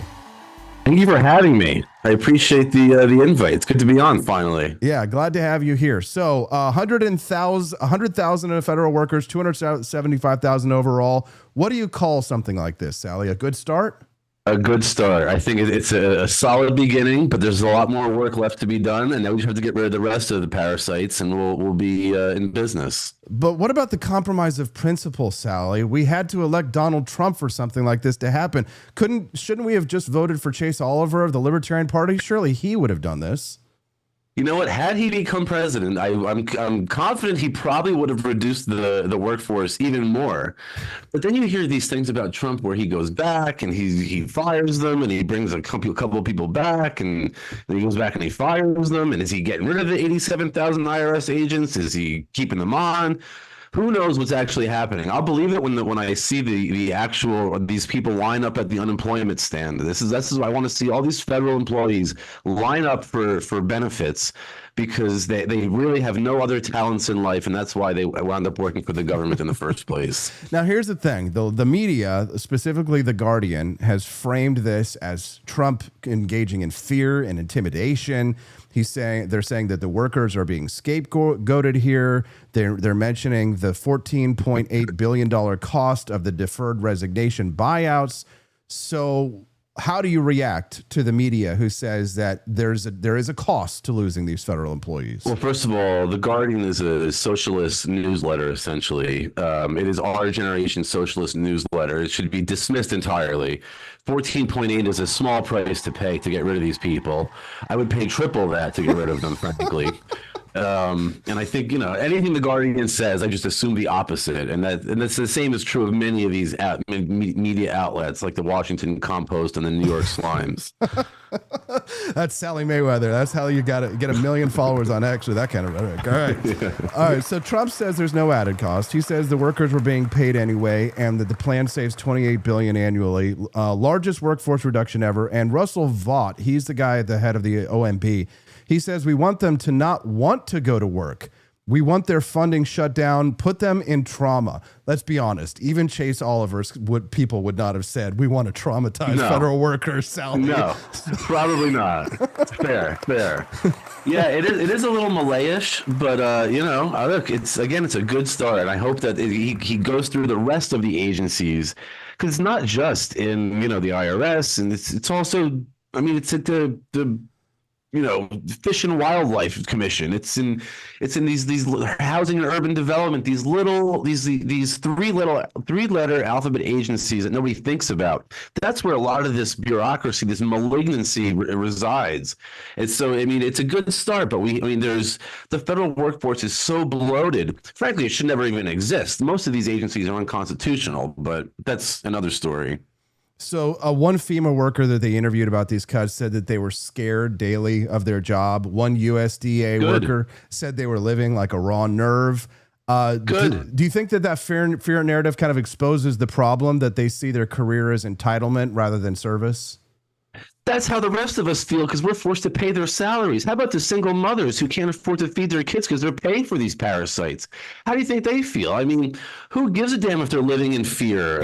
Thank you for having me. I appreciate the invite. It's good to be on finally. Yeah, glad to have you here. So 100,000 federal workers, 275,000 overall. What do you call something like this, Sally? A good start? A good start. I think it's a solid beginning, but there's a lot more work left to be done, and now we just have to get rid of the rest of the parasites, and we'll be in business. But what about the compromise of principle, Sally? We had to elect Donald Trump for something like this to happen. Shouldn't we have just voted for Chase Oliver of the Libertarian Party? Surely he would have done this. You know what? Had he become president, I'm confident he probably would have reduced the workforce even more. But then you hear these things about Trump where he goes back and he fires them and he brings a couple of people back and then he goes back and he fires them. And is he getting rid of the 87,000 IRS agents? Is he keeping them on? Who knows what's actually happening? I'll believe it when I see these people line up at the unemployment stand. This is I want to see all these federal employees line up for benefits because they really have no other talents in life, and that's why they wound up working for the government in the first place. Now, here's the thing. The media, specifically The Guardian, has framed this as Trump engaging in fear and intimidation. They're saying that the workers are being scapegoated here. They're mentioning the $14.8 billion cost of the deferred resignation buyouts. So how do you react to the media who says that there is a cost to losing these federal employees? Well, first of all, The Guardian is a socialist newsletter, essentially. It is our generation socialist newsletter. It should be dismissed entirely. 14.8 is a small price to pay to get rid of these people. I would pay triple that to get rid of them, frankly. And I think, anything The Guardian says, I just assume the opposite. And that's the same is true of many of these media outlets like the Washington Compost and the New York Slimes. That's Sally Mayweather. That's how you got to get 1 million followers on X or that kind of rhetoric. All right. Yeah. All right. So Trump says there's no added cost. He says the workers were being paid anyway and that the plan saves $28 billion annually. Largest workforce reduction ever. And Russell Vought, he's the guy at the head of the OMB. He says we want them to not want to go to work. We want their funding shut down, put them in trauma. Let's be honest. Even Chase Oliver's people would not have said, we want to traumatize federal workers, Sally. No, probably not. Fair. Yeah, it is a little Malayish, but, look, it's a good start. And I hope that he goes through the rest of the agencies because it's not just in, the IRS. And it's also, it's at the Fish and Wildlife Commission. It's in these housing and urban development, these three-letter alphabet agencies that nobody thinks about. That's where a lot of this bureaucracy, this malignancy resides. And so, it's a good start, but the federal workforce is so bloated. Frankly, it should never even exist. Most of these agencies are unconstitutional, but that's another story. So one FEMA worker that they interviewed about these cuts said that they were scared daily of their job. One USDA worker said they were living like a raw nerve. Do you think that fear narrative kind of exposes the problem that they see their career as entitlement rather than service? That's how the rest of us feel because we're forced to pay their salaries. How about the single mothers who can't afford to feed their kids because they're paying for these parasites? How do you think they feel? Who gives a damn if they're living in fear?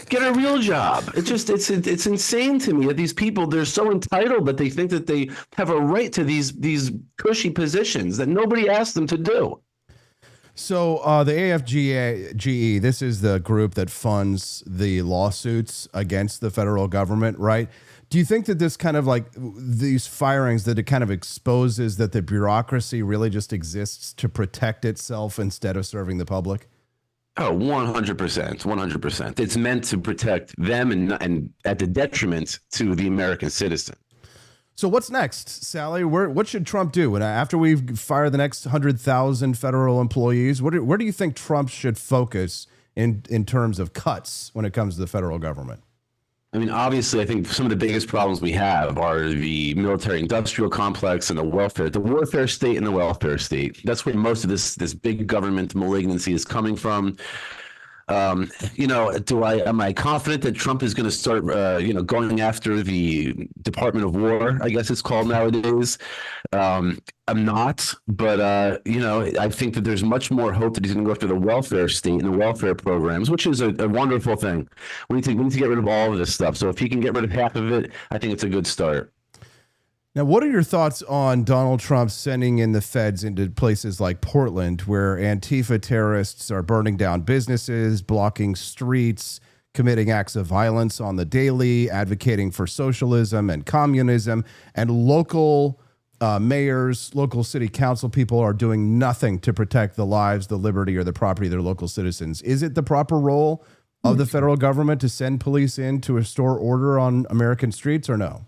Get a real job. It's insane to me that these people, they're so entitled that they think that they have a right to these cushy positions that nobody asked them to do. So the AFGE, this is the group that funds the lawsuits against the federal government, right? Do you think that this kind of these firings, that it kind of exposes that the bureaucracy really just exists to protect itself instead of serving the public? Oh, 100%, 100%. It's meant to protect them and at the detriment to the American citizen. So what's next, Sally? What should Trump do? And after we fire the next 100,000 federal employees, where do you think Trump should focus in terms of cuts when it comes to the federal government? I mean, obviously, I think some of the biggest problems we have are the military-industrial complex and the warfare state and the welfare state. That's where most of this big government malignancy is coming from. Am I confident that Trump is going to start, going after the Department of War, I guess it's called nowadays? I'm not, but, I think that there's much more hope that he's going to go after the welfare state and the welfare programs, which is a wonderful thing. We need to get rid of all of this stuff. So if he can get rid of half of it, I think it's a good start. Now, what are your thoughts on Donald Trump sending in the feds into places like Portland, where Antifa terrorists are burning down businesses, blocking streets, committing acts of violence on the daily, advocating for socialism and communism, and local mayors, local city council people are doing nothing to protect the lives, the liberty, or the property of their local citizens? Is it the proper role of the federal government to send police in to restore order on American streets, or no?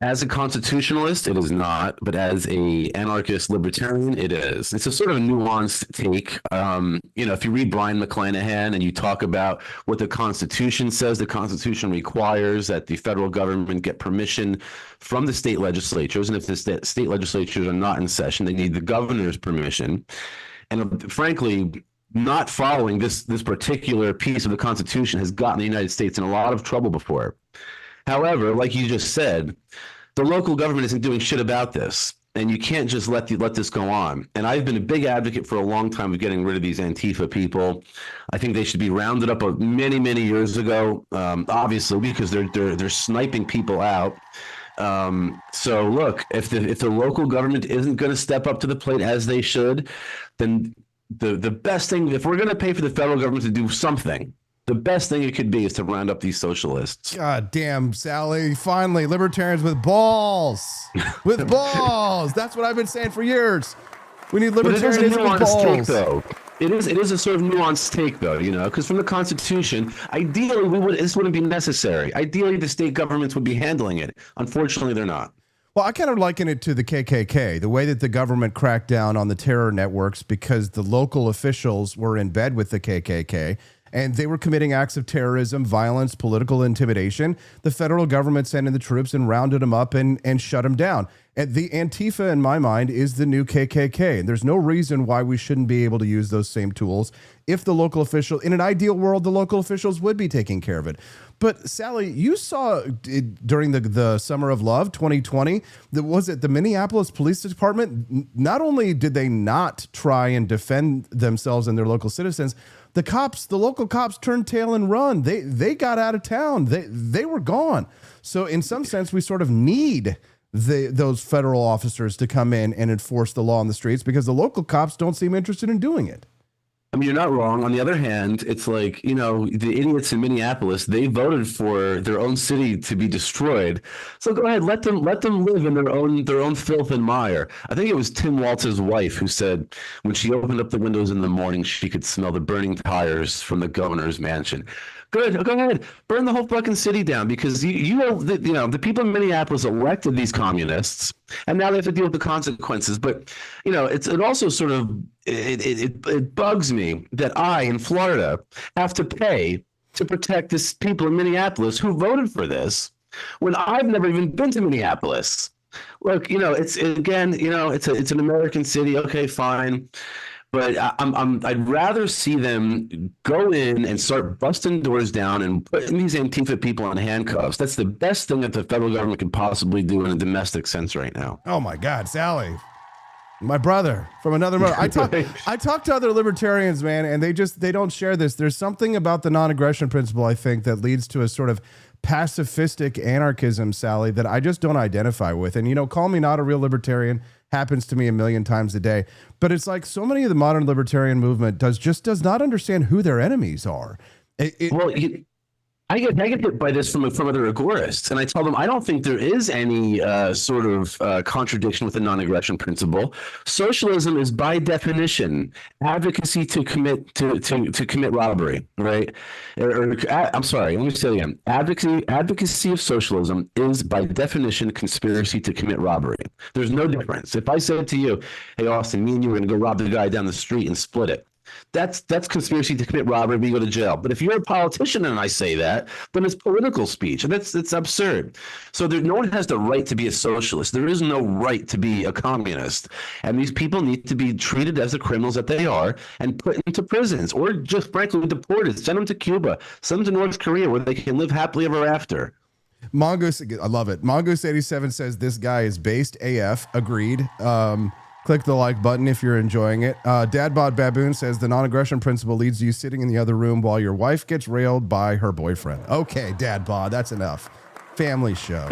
As a constitutionalist, it is not, but as a anarchist libertarian, it is. It's a sort of nuanced take. If you read Brian McClanahan and you talk about what the Constitution says, the Constitution requires that the federal government get permission from the state legislatures, and if the state legislatures are not in session, they need the governor's permission. And frankly, not following this particular piece of the Constitution has gotten the United States in a lot of trouble before. However, like you just said, the local government isn't doing shit about this, and you can't just let this go on. And I've been a big advocate for a long time of getting rid of these Antifa people. I think they should be rounded up many, many years ago, obviously, because they're sniping people out. So look, if the local government isn't going to step up to the plate as they should, then the best thing, if we're going to pay for the federal government to do something, the best thing it could be is to round up these socialists. God damn, Sally. Finally, libertarians with balls. With balls. That's what I've been saying for years. We need libertarians with balls. Take, though. It is a sort of nuanced take, though, because from the Constitution, ideally, this wouldn't be necessary. Ideally, the state governments would be handling it. Unfortunately, they're not. Well, I kind of liken it to the KKK, the way that the government cracked down on the terror networks because the local officials were in bed with the KKK. And they were committing acts of terrorism, violence, political intimidation. The federal government sent in the troops and rounded them up and shut them down. And the Antifa, in my mind, is the new KKK. And there's no reason why we shouldn't be able to use those same tools if the local official, in an ideal world, the local officials would be taking care of it. But Sally, you saw during the Summer of Love 2020, was it the Minneapolis Police Department? Not only did they not try and defend themselves and their local citizens, the local cops turned tail and run. They got out of town. They were gone. So in some sense, we sort of need those federal officers to come in and enforce the law on the streets because the local cops don't seem interested in doing it. I mean, you're not wrong. On the other hand, it's like, the idiots in Minneapolis, they voted for their own city to be destroyed. So go ahead, let them live in their own filth and mire. I think it was Tim Walz's wife who said when she opened up the windows in the morning, she could smell the burning tires from the governor's mansion. Good. Go ahead. Burn the whole fucking city down because the people in Minneapolis elected these communists, and now they have to deal with the consequences. But it also sort of it bugs me that I in Florida have to pay to protect these people in Minneapolis who voted for this when I've never even been to Minneapolis. Look, it's an American city. Okay, fine. But I'd rather see them go in and start busting doors down and putting these Antifa people in handcuffs. That's the best thing that the federal government can possibly do in a domestic sense right now. Oh my God, Sally, my brother from another mother. I talk to other libertarians, man, and they don't share this. There's something about the non-aggression principle, I think, that leads to a sort of pacifistic anarchism, Sally, that I just don't identify with. And call me not a real libertarian. Happens to me a million times a day. But it's like so many of the modern libertarian movement does not understand who their enemies are. I get hit by this from other agorists, and I tell them I don't think there is any sort of contradiction with the non-aggression principle. Socialism is by definition advocacy to commit robbery, right? I'm sorry, let me say it again. Advocacy of socialism is by definition conspiracy to commit robbery. There's no difference. If I said to you, "Hey Austin, me and you are going to go rob the guy down the street and split it," That's conspiracy to commit robbery and you go to jail. But if you're a politician and I say that, then it's political speech, and it's absurd. So no one has the right to be a socialist. There is no right to be a communist, and these people need to be treated as the criminals that they are and put into prisons, or just frankly deported. Send them to Cuba, send them to North Korea, where they can live happily ever after. Mongoose, I love it. Mongoose87 says this guy is based AF. Agreed. Click the like button if you're enjoying it. Dadbod Baboon says the non-aggression principle leads to you sitting in the other room while your wife gets railed by her boyfriend. Okay, Dadbod, that's enough. Family show.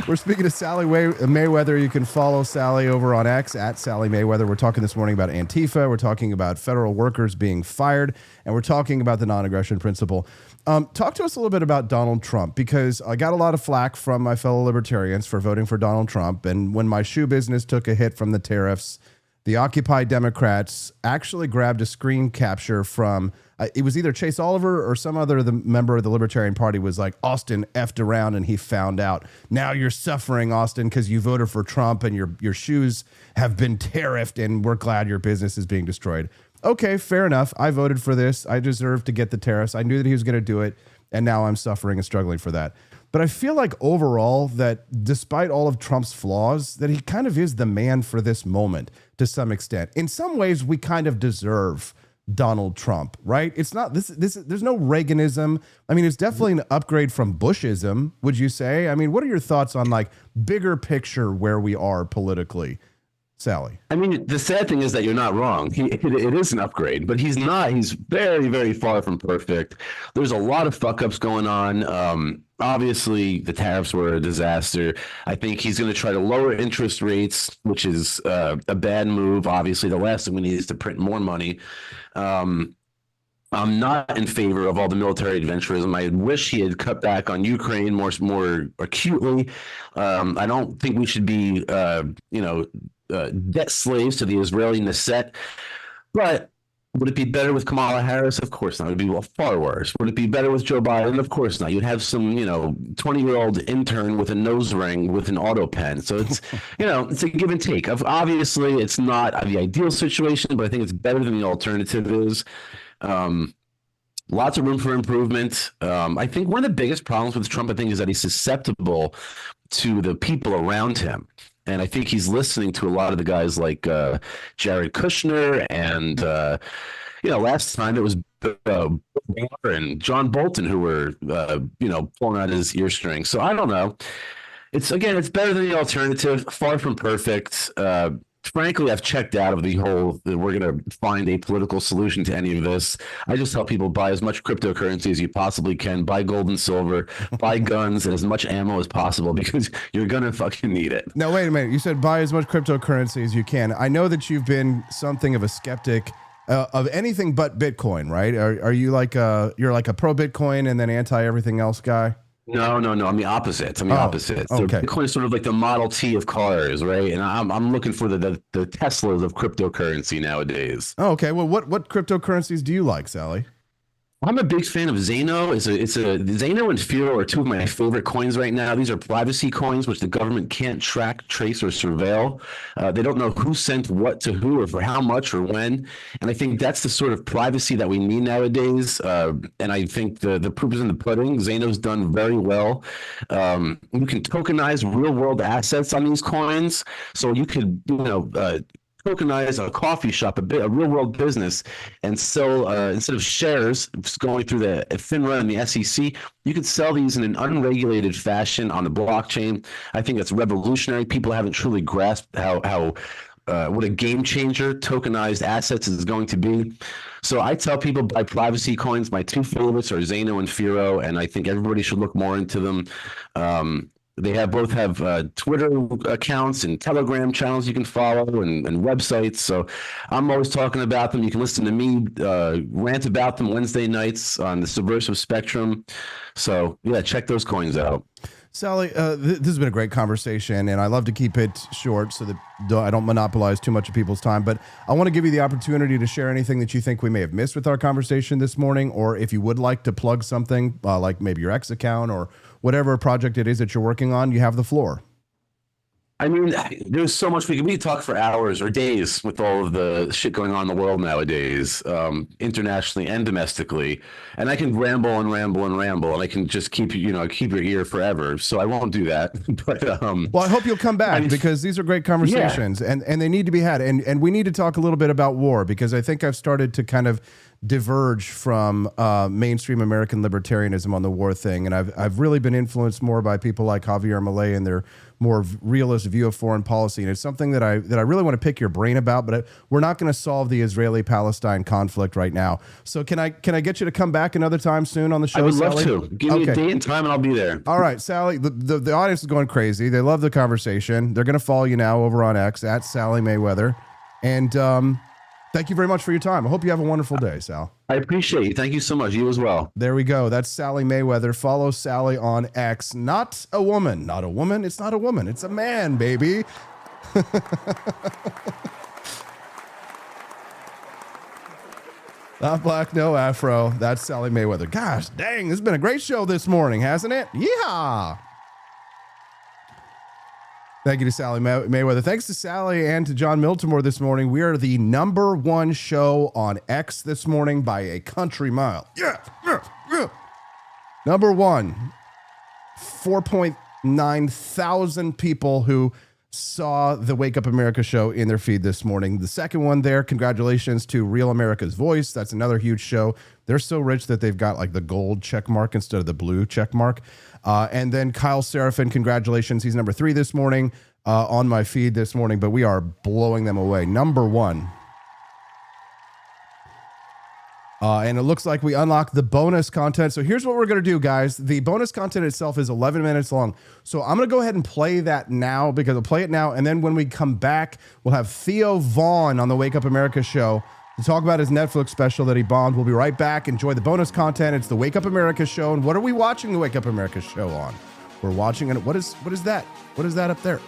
We're speaking to Sally Mayweather. You can follow Sally over on X at Sally Mayweather. We're talking this morning about Antifa. We're talking about federal workers being fired, and we're talking about the non-aggression principle. Talk to us a little bit about Donald Trump, because I got a lot of flack from my fellow libertarians for voting for Donald Trump. And when my shoe business took a hit from the tariffs, the Occupy Democrats actually grabbed a screen capture from, it was either Chase Oliver or some other member of the Libertarian Party was like, Austin effed around and he found out. Now you're suffering, Austin, because you voted for Trump and your shoes have been tariffed and we're glad your business is being destroyed. Okay, fair enough. I voted for this. I deserve to get the tariffs. I knew that he was going to do it, and now I'm suffering and struggling for that. But I feel like overall that despite all of Trump's flaws, that he kind of is the man for this moment to some extent. In some ways, we kind of deserve Donald Trump, right? It's not this. There's no Reaganism. I mean, it's definitely an upgrade from Bushism, would you say? I mean, what are your thoughts on like bigger picture where we are politically? Sally. I mean, the sad thing is that you're not wrong. It is an upgrade, but he's not. He's very, very far from perfect. There's a lot of fuck ups going on. Obviously, the tariffs were a disaster. I think he's going to try to lower interest rates, which is a bad move. Obviously, the last thing we need is to print more money. I'm not in favor of all the military adventurism. I wish he had cut back on Ukraine more acutely. I don't think we should be, debt slaves to the Israeli Knesset. But would it be better with Kamala Harris? Of course not. It would be far worse. Would it be better with Joe Biden? Of course not. You'd have some, 20-year-old intern with a nose ring with an auto pen. So it's, it's a give and take. Obviously, it's not the ideal situation, but I think it's better than the alternative is. Lots of room for improvement. I think one of the biggest problems with Trump, is that he's susceptible to the people around him. And I think he's listening to a lot of the guys like Jared Kushner and, last time it was and John Bolton who were, pulling out his earstrings. So I don't know. It's better than the alternative, far from perfect. Frankly, I've checked out of the whole that we're going to find a political solution to any of this. I just tell people buy as much cryptocurrency as you possibly can, buy gold and silver, buy guns and as much ammo as possible because you're going to fucking need it. Now, wait a minute. You said buy as much cryptocurrency as you can. I know that you've been something of a skeptic of anything but Bitcoin, right? Are you you're like a pro Bitcoin and then anti everything else guy? No. I'm the opposite. Opposite. So okay. Bitcoin is sort of like the Model T of cars, right? And I'm looking for the Teslas of cryptocurrency nowadays. Oh, okay. Well, what cryptocurrencies do you like, Sally? I'm a big fan of Zano. Zano and Firo are two of my favorite coins right now. These are privacy coins, which the government can't track, trace, or surveil. They don't know who sent what to who or for how much or when. And I think that's the sort of privacy that we need nowadays. And I think the proof is in the pudding. Zano's done very well. You can tokenize real world assets on these coins. So you could, tokenize a coffee shop, a real world business, and sell instead of shares going through the FINRA and the SEC, you could sell these in an unregulated fashion on the blockchain. I think that's revolutionary. People haven't truly grasped how what a game changer tokenized assets is going to be. So I tell people buy privacy coins. My two favorites are Zano and Firo, and I think everybody should look more into them. They both have Twitter accounts and Telegram channels you can follow and websites. So I'm always talking about them. You can listen to me rant about them Wednesday nights on the Subversive Spectrum. So yeah, check those coins out. Sally, this has been a great conversation, and I love to keep it short so that I don't monopolize too much of people's time. But I want to give you the opportunity to share anything that you think we may have missed with our conversation this morning, or if you would like to plug something like maybe your X account or whatever project it is that you're working on, you have the floor. I mean, there's so much we could talk for hours or days with all of the shit going on in the world nowadays, internationally and domestically. And I can ramble and ramble and ramble, and I can just keep your ear forever. So I won't do that. But well, I hope you'll come back because these are great conversations, and they need to be had. And we need to talk a little bit about war, because I think I've started to kind of diverge from mainstream American libertarianism on the war thing, and I've really been influenced more by people like Javier Milei and their more realist view of foreign policy, and it's something that I really want to pick your brain about. But we're not going to solve the Israeli-Palestine conflict right now. So can I get you to come back another time soon on the show? I would Sally? love to. Give me a date and time, and I'll be there. All right, Sally. The audience is going crazy. They love the conversation. They're going to follow you now over on X at Sally Mayweather, and thank you very much for your time. I hope you have a wonderful day, Sal. I appreciate you. Thank you so much. You as well. There we go. That's Sally Mayweather. Follow Sally on X. Not a woman. Not a woman. It's not a woman. It's a man, baby. Not black, no afro. That's Sally Mayweather. Gosh, dang. This has been a great show this morning, hasn't it? Yeehaw. Thank you to Sally Mayweather. Thanks to Sally and to Jon Miltimore this morning. We are the #1 show on X this morning by a country mile. Yeah. Number one, 4.9 thousand people who saw the Wake Up America show in their feed this morning. The second one there, congratulations to Real America's Voice. That's another huge show. They're so rich that they've got like the gold check mark instead of the blue check mark. And then Kyle Seraphin, congratulations. He's number 3 this morning on my feed this morning, but we are blowing them away. Number 1. And it looks like we unlocked the bonus content. So here's what we're going to do, guys. The bonus content itself is 11 minutes long. So I'm going to go ahead and play that now, because I'll play it now. And then when we come back, we'll have Theo Vaughn on the Wake Up America show to talk about his Netflix special that he bombed. We'll be right back. Enjoy the bonus content. It's the Wake Up America show. And what are we watching the Wake Up America show on? We're watching it. What is that? What is that up there?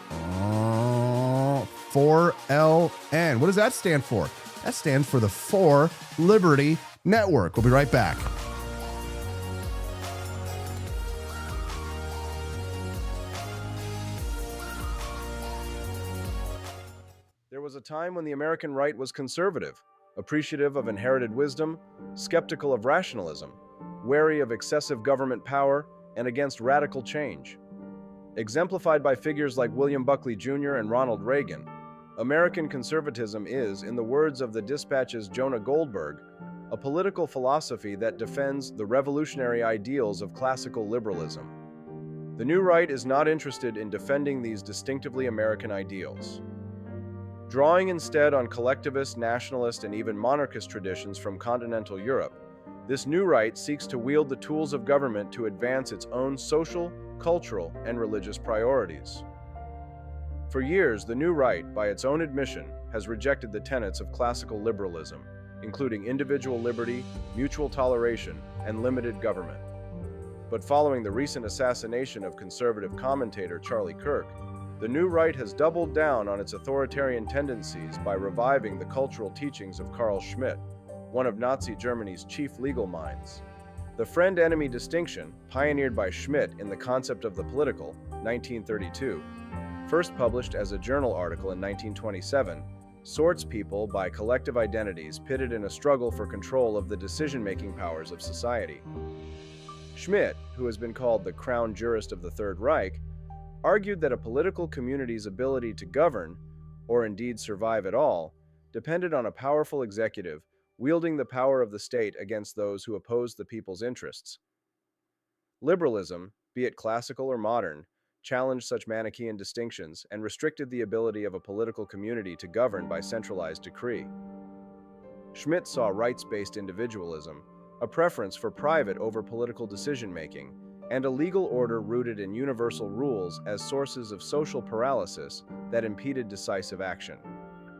4LN. What does that stand for? That stands for the 4 Liberty Network. We'll be right back. There was a time when the American right was conservative, appreciative of inherited wisdom, skeptical of rationalism, wary of excessive government power, and against radical change. Exemplified by figures like William Buckley Jr. and Ronald Reagan, American conservatism is, in the words of the Dispatch's Jonah Goldberg, a political philosophy that defends the revolutionary ideals of classical liberalism. The new right is not interested in defending these distinctively American ideals. Drawing instead on collectivist, nationalist, and even monarchist traditions from continental Europe, this new right seeks to wield the tools of government to advance its own social, cultural, and religious priorities. For years, the new right, by its own admission, has rejected the tenets of classical liberalism, including individual liberty, mutual toleration, and limited government. But following the recent assassination of conservative commentator Charlie Kirk, the new right has doubled down on its authoritarian tendencies by reviving the cultural teachings of Carl Schmitt, one of Nazi Germany's chief legal minds. The friend-enemy distinction, pioneered by Schmitt in The Concept of the Political, 1932, first published as a journal article in 1927, sorts people by collective identities pitted in a struggle for control of the decision-making powers of society. Schmitt, who has been called the crown jurist of the Third Reich, argued that a political community's ability to govern, or indeed survive at all, depended on a powerful executive wielding the power of the state against those who opposed the people's interests. Liberalism, be it classical or modern, challenged such Manichaean distinctions and restricted the ability of a political community to govern by centralized decree. Schmitt saw rights-based individualism, a preference for private over political decision-making, and a legal order rooted in universal rules as sources of social paralysis that impeded decisive action.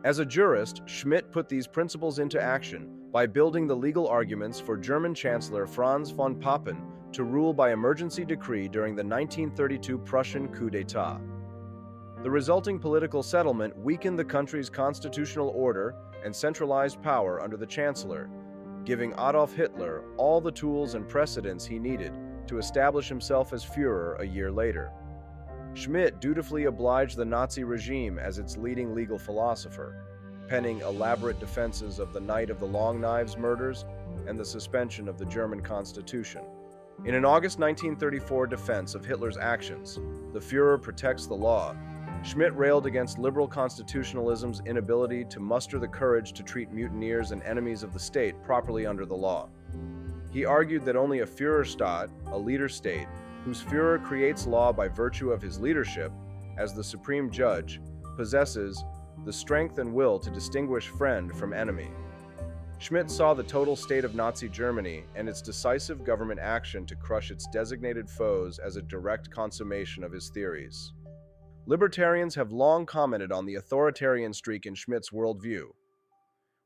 As a jurist, Schmitt put these principles into action by building the legal arguments for German Chancellor Franz von Papen to rule by emergency decree during the 1932 Prussian coup d'etat. The resulting political settlement weakened the country's constitutional order and centralized power under the Chancellor, giving Adolf Hitler all the tools and precedents he needed to establish himself as Führer a year later. Schmidt dutifully obliged the Nazi regime as its leading legal philosopher, penning elaborate defenses of the Night of the Long Knives murders and the suspension of the German Constitution. In an August 1934 defense of Hitler's actions, "The Führer protects the law," Schmidt railed against liberal constitutionalism's inability to muster the courage to treat mutineers and enemies of the state properly under the law. He argued that only a Führerstaat, a leader state, whose Führer creates law by virtue of his leadership, as the supreme judge, possesses the strength and will to distinguish friend from enemy. Schmidt saw the total state of Nazi Germany and its decisive government action to crush its designated foes as a direct consummation of his theories. Libertarians have long commented on the authoritarian streak in Schmidt's worldview.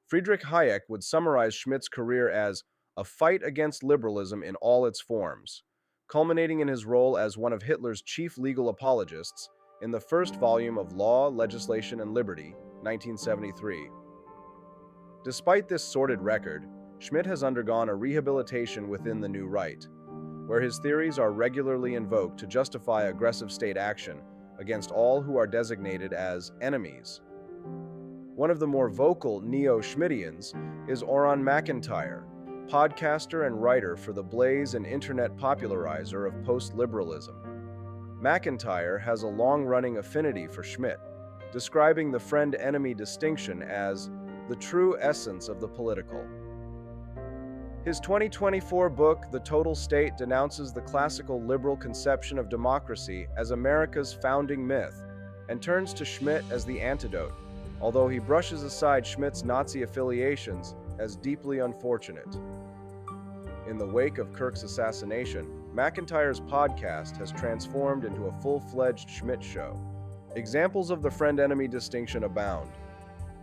Friedrich Hayek would summarize Schmidt's career as a fight against liberalism in all its forms, culminating in his role as one of Hitler's chief legal apologists in the first volume of Law, Legislation, and Liberty, 1973. Despite this sordid record, Schmidt has undergone a rehabilitation within the New Right, where his theories are regularly invoked to justify aggressive state action against all who are designated as enemies. One of the more vocal neo-Schmittians is Oran McIntyre, podcaster and writer for The Blaze and internet popularizer of post-liberalism. McIntyre has a long-running affinity for Schmidt, describing the friend-enemy distinction as the true essence of the political. His 2024 book, The Total State, denounces the classical liberal conception of democracy as America's founding myth and turns to Schmidt as the antidote, although he brushes aside Schmidt's Nazi affiliations as deeply unfortunate. In the wake of Kirk's assassination, McIntyre's podcast has transformed into a full-fledged Schmidt show. Examples of the friend-enemy distinction abound.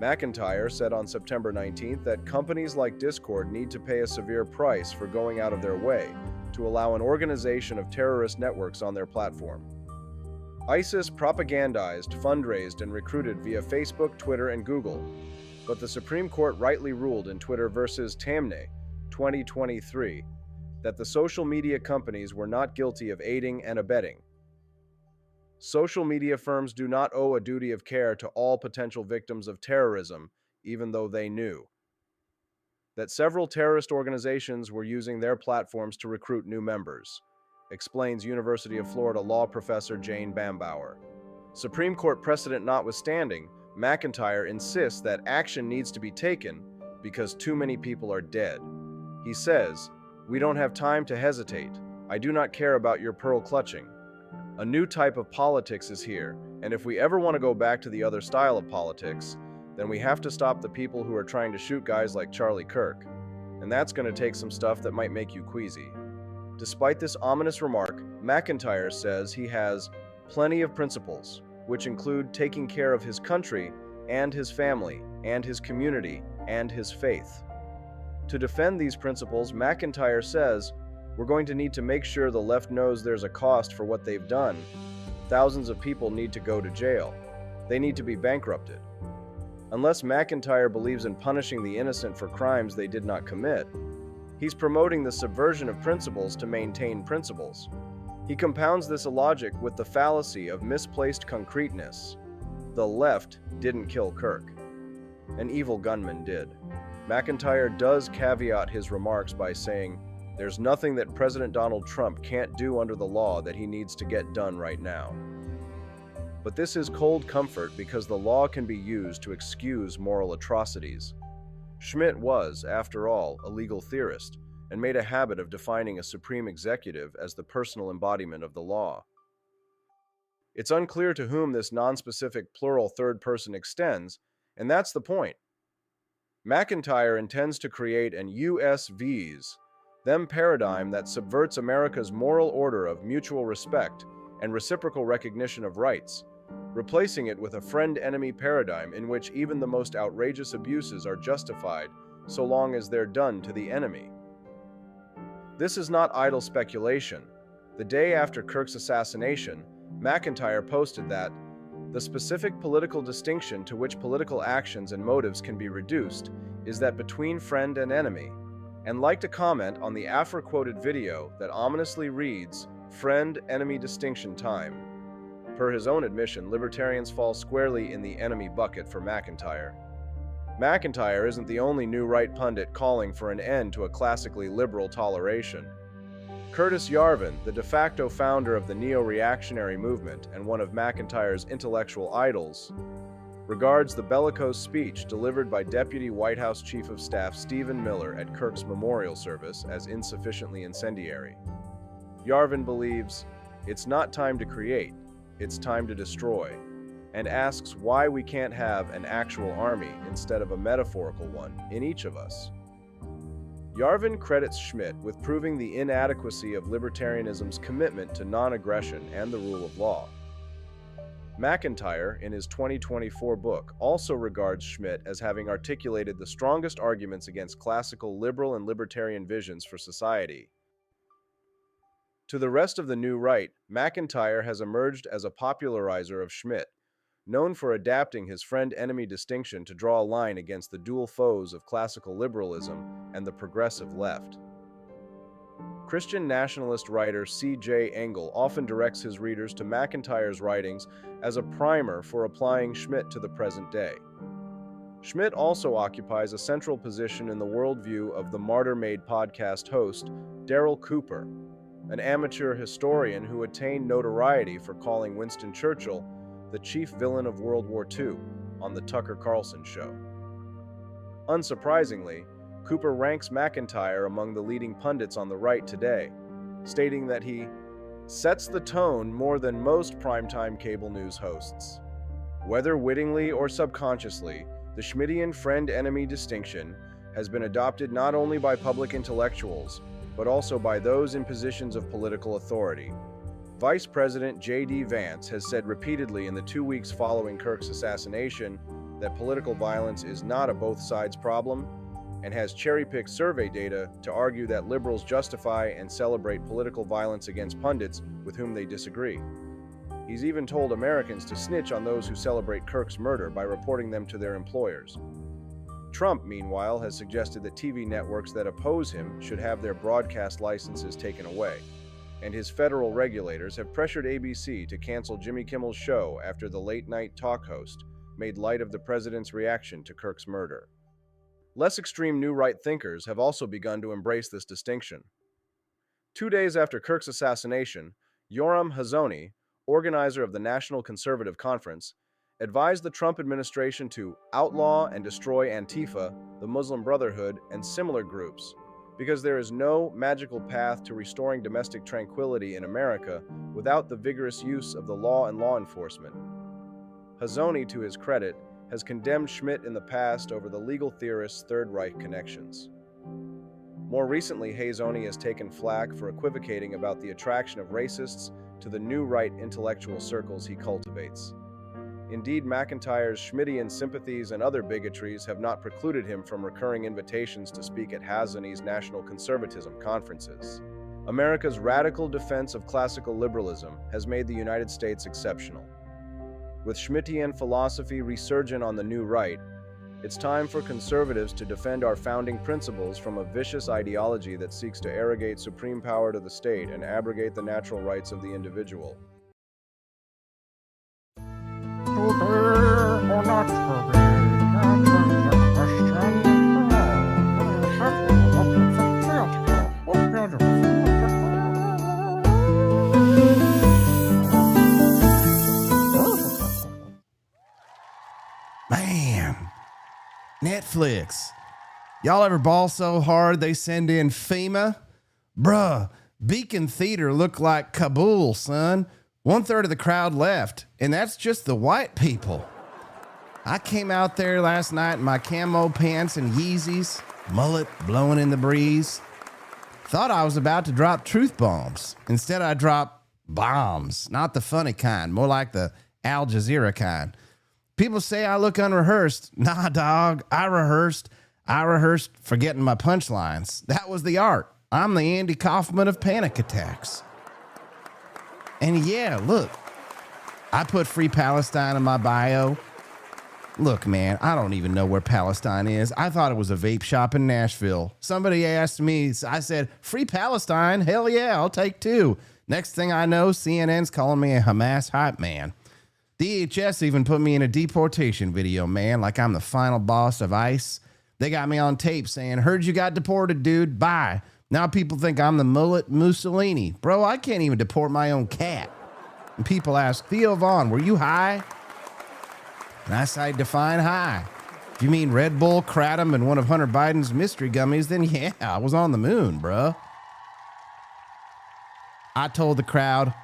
McIntyre said on September 19th that companies like Discord need to pay a severe price for going out of their way to allow an organization of terrorist networks on their platform. ISIS propagandized, fundraised, and recruited via Facebook, Twitter, and Google, but the Supreme Court rightly ruled in Twitter versus Tamne, 2023, that the social media companies were not guilty of aiding and abetting. Social media firms do not owe a duty of care to all potential victims of terrorism, even though they knew that several terrorist organizations were using their platforms to recruit new members, explains University of Florida law professor Jane Bambauer. Supreme Court precedent notwithstanding, McIntyre insists that action needs to be taken because too many people are dead. He says, "We don't have time to hesitate. I do not care about your pearl clutching. A new type of politics is here, and if we ever want to go back to the other style of politics, then we have to stop the people who are trying to shoot guys like Charlie Kirk. And that's going to take some stuff that might make you queasy." Despite this ominous remark, McIntyre says he has plenty of principles, which include taking care of his country and his family and his community and his faith. To defend these principles, McIntyre says, "We're going to need to make sure the left knows there's a cost for what they've done. Thousands of people need to go to jail. They need to be bankrupted." Unless McIntyre believes in punishing the innocent for crimes they did not commit, he's promoting the subversion of principles to maintain principles. He compounds this logic with the fallacy of misplaced concreteness. The left didn't kill Kirk. An evil gunman did. McIntyre does caveat his remarks by saying, "There's nothing that President Donald Trump can't do under the law that he needs to get done right now." But this is cold comfort because the law can be used to excuse moral atrocities. Schmidt was, after all, a legal theorist and made a habit of defining a supreme executive as the personal embodiment of the law. It's unclear to whom this nonspecific plural third person extends, and that's the point. McIntyre intends to create an USVs, them paradigm that subverts America's moral order of mutual respect and reciprocal recognition of rights, replacing it with a friend-enemy paradigm in which even the most outrageous abuses are justified so long as they're done to the enemy. This is not idle speculation. The day after Kirk's assassination, McIntyre posted that the specific political distinction to which political actions and motives can be reduced is that between friend and enemy, and liked to comment on the aforequoted video that ominously reads, "Friend-enemy distinction time." Per his own admission, libertarians fall squarely in the enemy bucket for McIntyre. McIntyre isn't the only new right pundit calling for an end to a classically liberal toleration. Curtis Yarvin, the de facto founder of the neo-reactionary movement and one of McIntyre's intellectual idols, regards the bellicose speech delivered by Deputy White House Chief of Staff Stephen Miller at Kirk's memorial service as insufficiently incendiary. Yarvin believes it's not time to create, it's time to destroy, and asks why we can't have an actual army instead of a metaphorical one in each of us. Yarvin credits Schmidt with proving the inadequacy of libertarianism's commitment to non-aggression and the rule of law. McIntyre, in his 2024 book, also regards Schmidt as having articulated the strongest arguments against classical liberal and libertarian visions for society. To the rest of the new right, McIntyre has emerged as a popularizer of Schmidt, known for adapting his friend-enemy distinction to draw a line against the dual foes of classical liberalism and the progressive left. Christian nationalist writer C.J. Engel often directs his readers to McIntyre's writings as a primer for applying Schmidt to the present day. Schmidt also occupies a central position in the worldview of the Martyr Made podcast host, Daryl Cooper, an amateur historian who attained notoriety for calling Winston Churchill the chief villain of World War II on the Tucker Carlson show. Unsurprisingly, Cooper ranks McIntyre among the leading pundits on the right today, stating that he sets the tone more than most primetime cable news hosts. Whether wittingly or subconsciously, the Schmittian friend-enemy distinction has been adopted not only by public intellectuals, but also by those in positions of political authority. Vice President J.D. Vance has said repeatedly in the 2 weeks following Kirk's assassination that political violence is not a both sides problem, and has cherry-picked survey data to argue that liberals justify and celebrate political violence against pundits with whom they disagree. He's even told Americans to snitch on those who celebrate Kirk's murder by reporting them to their employers. Trump, meanwhile, has suggested that TV networks that oppose him should have their broadcast licenses taken away, and his federal regulators have pressured ABC to cancel Jimmy Kimmel's show after the late-night talk host made light of the president's reaction to Kirk's murder. Less extreme new right thinkers have also begun to embrace this distinction. 2 days after Kirk's assassination, Yoram Hazony, organizer of the National Conservative Conference, advised the Trump administration to outlaw and destroy Antifa, the Muslim Brotherhood, and similar groups, because there is no magical path to restoring domestic tranquility in America without the vigorous use of the law and law enforcement. Hazony, to his credit, has condemned Schmidt in the past over the legal theorist's Third Reich connections. More recently, Hazony has taken flack for equivocating about the attraction of racists to the new right intellectual circles he cultivates. Indeed, McIntyre's Schmittian sympathies and other bigotries have not precluded him from recurring invitations to speak at Hazony's National Conservatism conferences. America's radical defense of classical liberalism has made the United States exceptional. With Schmittian philosophy resurgent on the new right, it's time for conservatives to defend our founding principles from a vicious ideology that seeks to arrogate supreme power to the state and abrogate the natural rights of the individual. Man, Netflix. Y'all ever ball so hard they send in FEMA? Bruh, Beacon Theater looked like Kabul, son. 1/3 of the crowd left, and that's just the white people. I came out there last night in my camo pants and Yeezys, mullet blowing in the breeze. Thought I was about to drop truth bombs. Instead, I dropped bombs. Not the funny kind, more like the Al Jazeera kind. People say I look unrehearsed. Nah, dog, I rehearsed forgetting my punchlines. That was the art. I'm the Andy Kaufman of panic attacks. And yeah, look, I put Free Palestine in my bio. Look, man, I don't even know where Palestine is. I thought it was a vape shop in Nashville. Somebody asked me, I said, Free Palestine? Hell yeah, I'll take 2. Next thing I know, CNN's calling me a Hamas hype man. DHS even put me in a deportation video, man, like I'm the final boss of ICE. They got me on tape saying, heard you got deported, dude. Bye. Now people think I'm the mullet Mussolini. Bro, I can't even deport my own cat. And people ask, Theo Vaughn, were you high? And I say, define high. If you mean Red Bull, Kratom, and one of Hunter Biden's mystery gummies, then yeah, I was on the moon, bro. I told the crowd,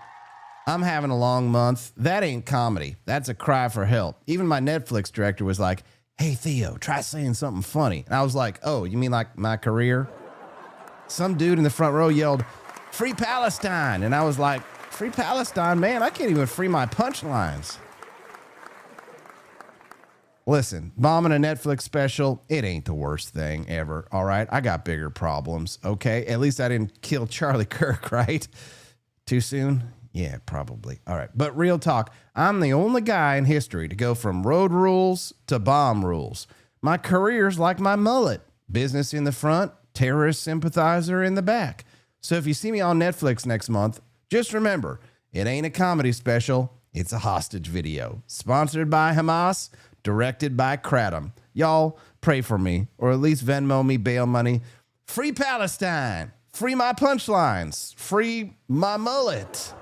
I'm having a long month. That ain't comedy. That's a cry for help. Even my Netflix director was like, hey, Theo, try saying something funny. And I was like, oh, you mean like my career? Some dude in the front row yelled, Free Palestine. And I was like, Free Palestine? Man, I can't even free my punchlines. Listen, bombing a Netflix special, it ain't the worst thing ever, all right? I got bigger problems, okay? At least I didn't kill Charlie Kirk, right? Too soon? Yeah, probably. All right, but real talk, I'm the only guy in history to go from road rules to bomb rules. My career's like my mullet. Business in the front, terrorist sympathizer in the back. So if you see me on Netflix next month, just remember, it ain't a comedy special, it's a hostage video. Sponsored by Hamas, directed by Kratom. Y'all pray for me, or at least Venmo me bail money. Free Palestine. Free my punchlines. Free my mullet.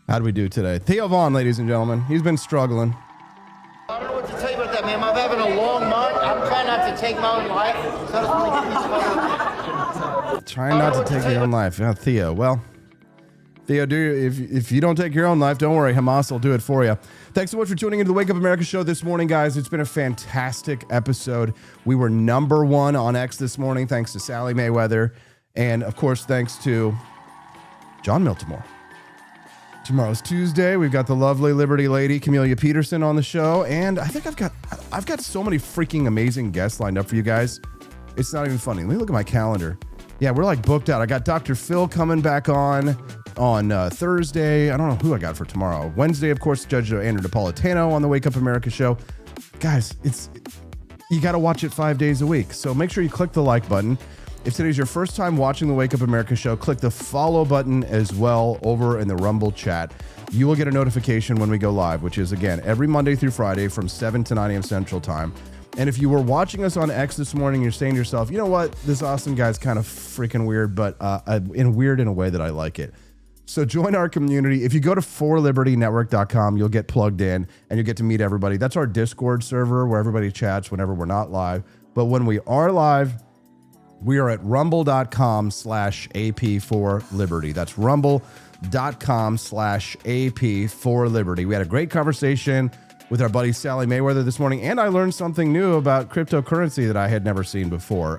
How'd we do today? Theo Vaughn, ladies and gentlemen. He's been struggling. I don't know what to tell you about that, man. I'm having a long month. I'm trying not to take my own life. So I just want to get these Trying not to take your own life. Yeah, Theo. Well, Theo, if you don't take your own life, don't worry. Hamas will do it for you. Thanks so much for tuning into the Wake Up America show this morning, guys. It's been a fantastic episode. We were number one on X this morning, thanks to Sally Mayweather. And, of course, thanks to Jon Miltimore. Tomorrow's Tuesday. We've got the lovely Liberty Lady, Camelia Peterson, on the show. And I think I've got so many freaking amazing guests lined up for you guys. It's not even funny. Let me look at my calendar. Yeah, we're like booked out. I got Dr. Phil coming back on Thursday. I don't know who I got for tomorrow. Wednesday, of course, Judge Andrew Napolitano on the Wake Up America show. Guys, you got to watch it 5 days a week. So make sure you click the like button. If today's your first time watching the Wake Up America show, click the follow button as well over in the Rumble chat. You will get a notification when we go live, which is, again, every Monday through Friday from 7 to 9 a.m. Central Time. And if you were watching us on X this morning, you're saying to yourself, you know what? This awesome guy's kind of freaking weird, but weird in a way that I like it. So join our community. If you go to forlibertynetwork.com, you'll get plugged in and you'll get to meet everybody. That's our Discord server where everybody chats whenever we're not live. But when we are live, we are at rumble.com/AP4Liberty. That's rumble.com/AP4Liberty. We had a great conversation with our buddy Sally Mayweather this morning, and I learned something new about cryptocurrency that I had never seen before.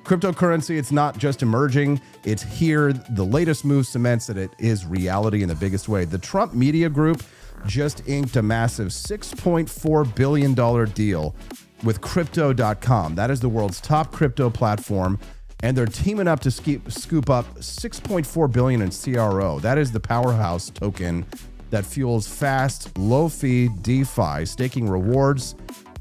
Cryptocurrency, it's not just emerging, it's here. The latest move cements that it is reality in the biggest way. The Trump Media Group just inked a massive $6.4 billion deal with Crypto.com. That is the world's top crypto platform, and they're teaming up to scoop up $6.4 billion in CRO. That is the powerhouse token that fuels fast, low-fee DeFi, staking rewards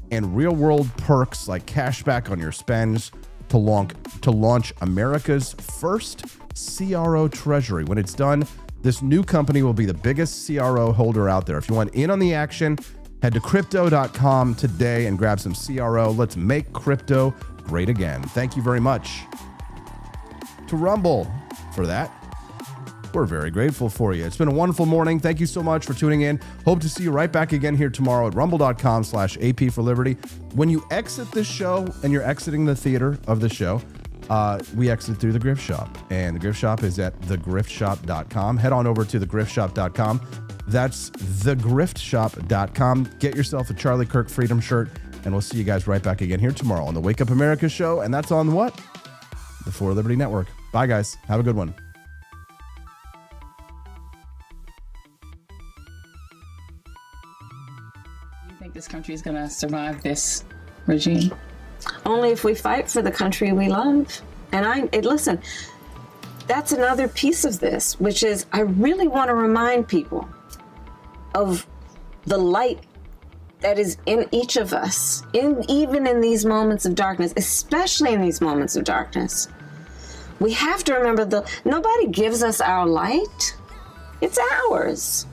and real-world perks like cashback on your spends to launch America's first CRO treasury. When it's done, this new company will be the biggest CRO holder out there. If you want in on the action, head to crypto.com today and grab some CRO. Let's make crypto great again. Thank you very much to Rumble for that. We're very grateful for you. It's been a wonderful morning. Thank you so much for tuning in. Hope to see you right back again here tomorrow at rumble.com/AP4Liberty. When you exit this show and you're exiting the theater of the show, we exit through the Grift Shop. And the Grift Shop is at thegriftshop.com. Head on over to thegriftshop.com. That's thegriftshop.com. Get yourself a Charlie Kirk Freedom shirt, and we'll see you guys right back again here tomorrow on the Wake Up America show. And that's on what? The For Liberty Network. Bye, guys. Have a good one. country is going to survive this regime? Only if we fight for the country we love. And listen, that's another piece of this, which is I really want to remind people of the light that is in each of us, even in these moments of darkness, especially in these moments of darkness. We have to remember nobody gives us our light. It's ours.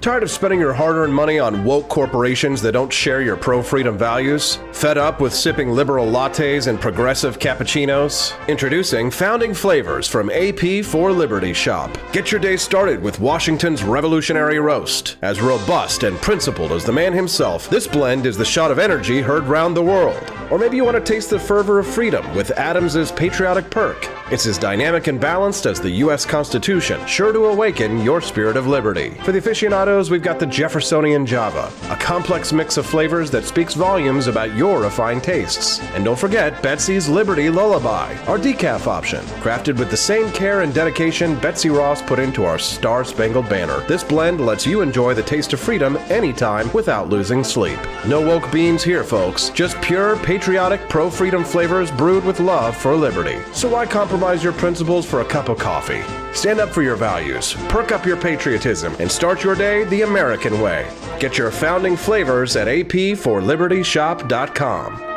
Tired of spending your hard-earned money on woke corporations that don't share your pro-freedom values? Fed up with sipping liberal lattes and progressive cappuccinos? Introducing Founding Flavors from AP for Liberty Shop. Get your day started with Washington's Revolutionary Roast. As robust and principled as the man himself, this blend is the shot of energy heard round the world. Or maybe you want to taste the fervor of freedom with Adams's Patriotic Perk. It's as dynamic and balanced as the U.S. Constitution, sure to awaken your spirit of liberty. For the aficionados, we've got the Jeffersonian Java, a complex mix of flavors that speaks volumes about your refined tastes. And don't forget Betsy's Liberty Lullaby, our decaf option, crafted with the same care and dedication Betsy Ross put into our Star-Spangled Banner. This blend lets you enjoy the taste of freedom anytime without losing sleep. No woke beans here, folks. Just pure, patriotic, pro-freedom flavors brewed with love for liberty. So why compromise your principles for a cup of coffee? Stand up for your values, perk up your patriotism, and start your day the American way. Get your Founding Flavors at apforlibertyshop.com.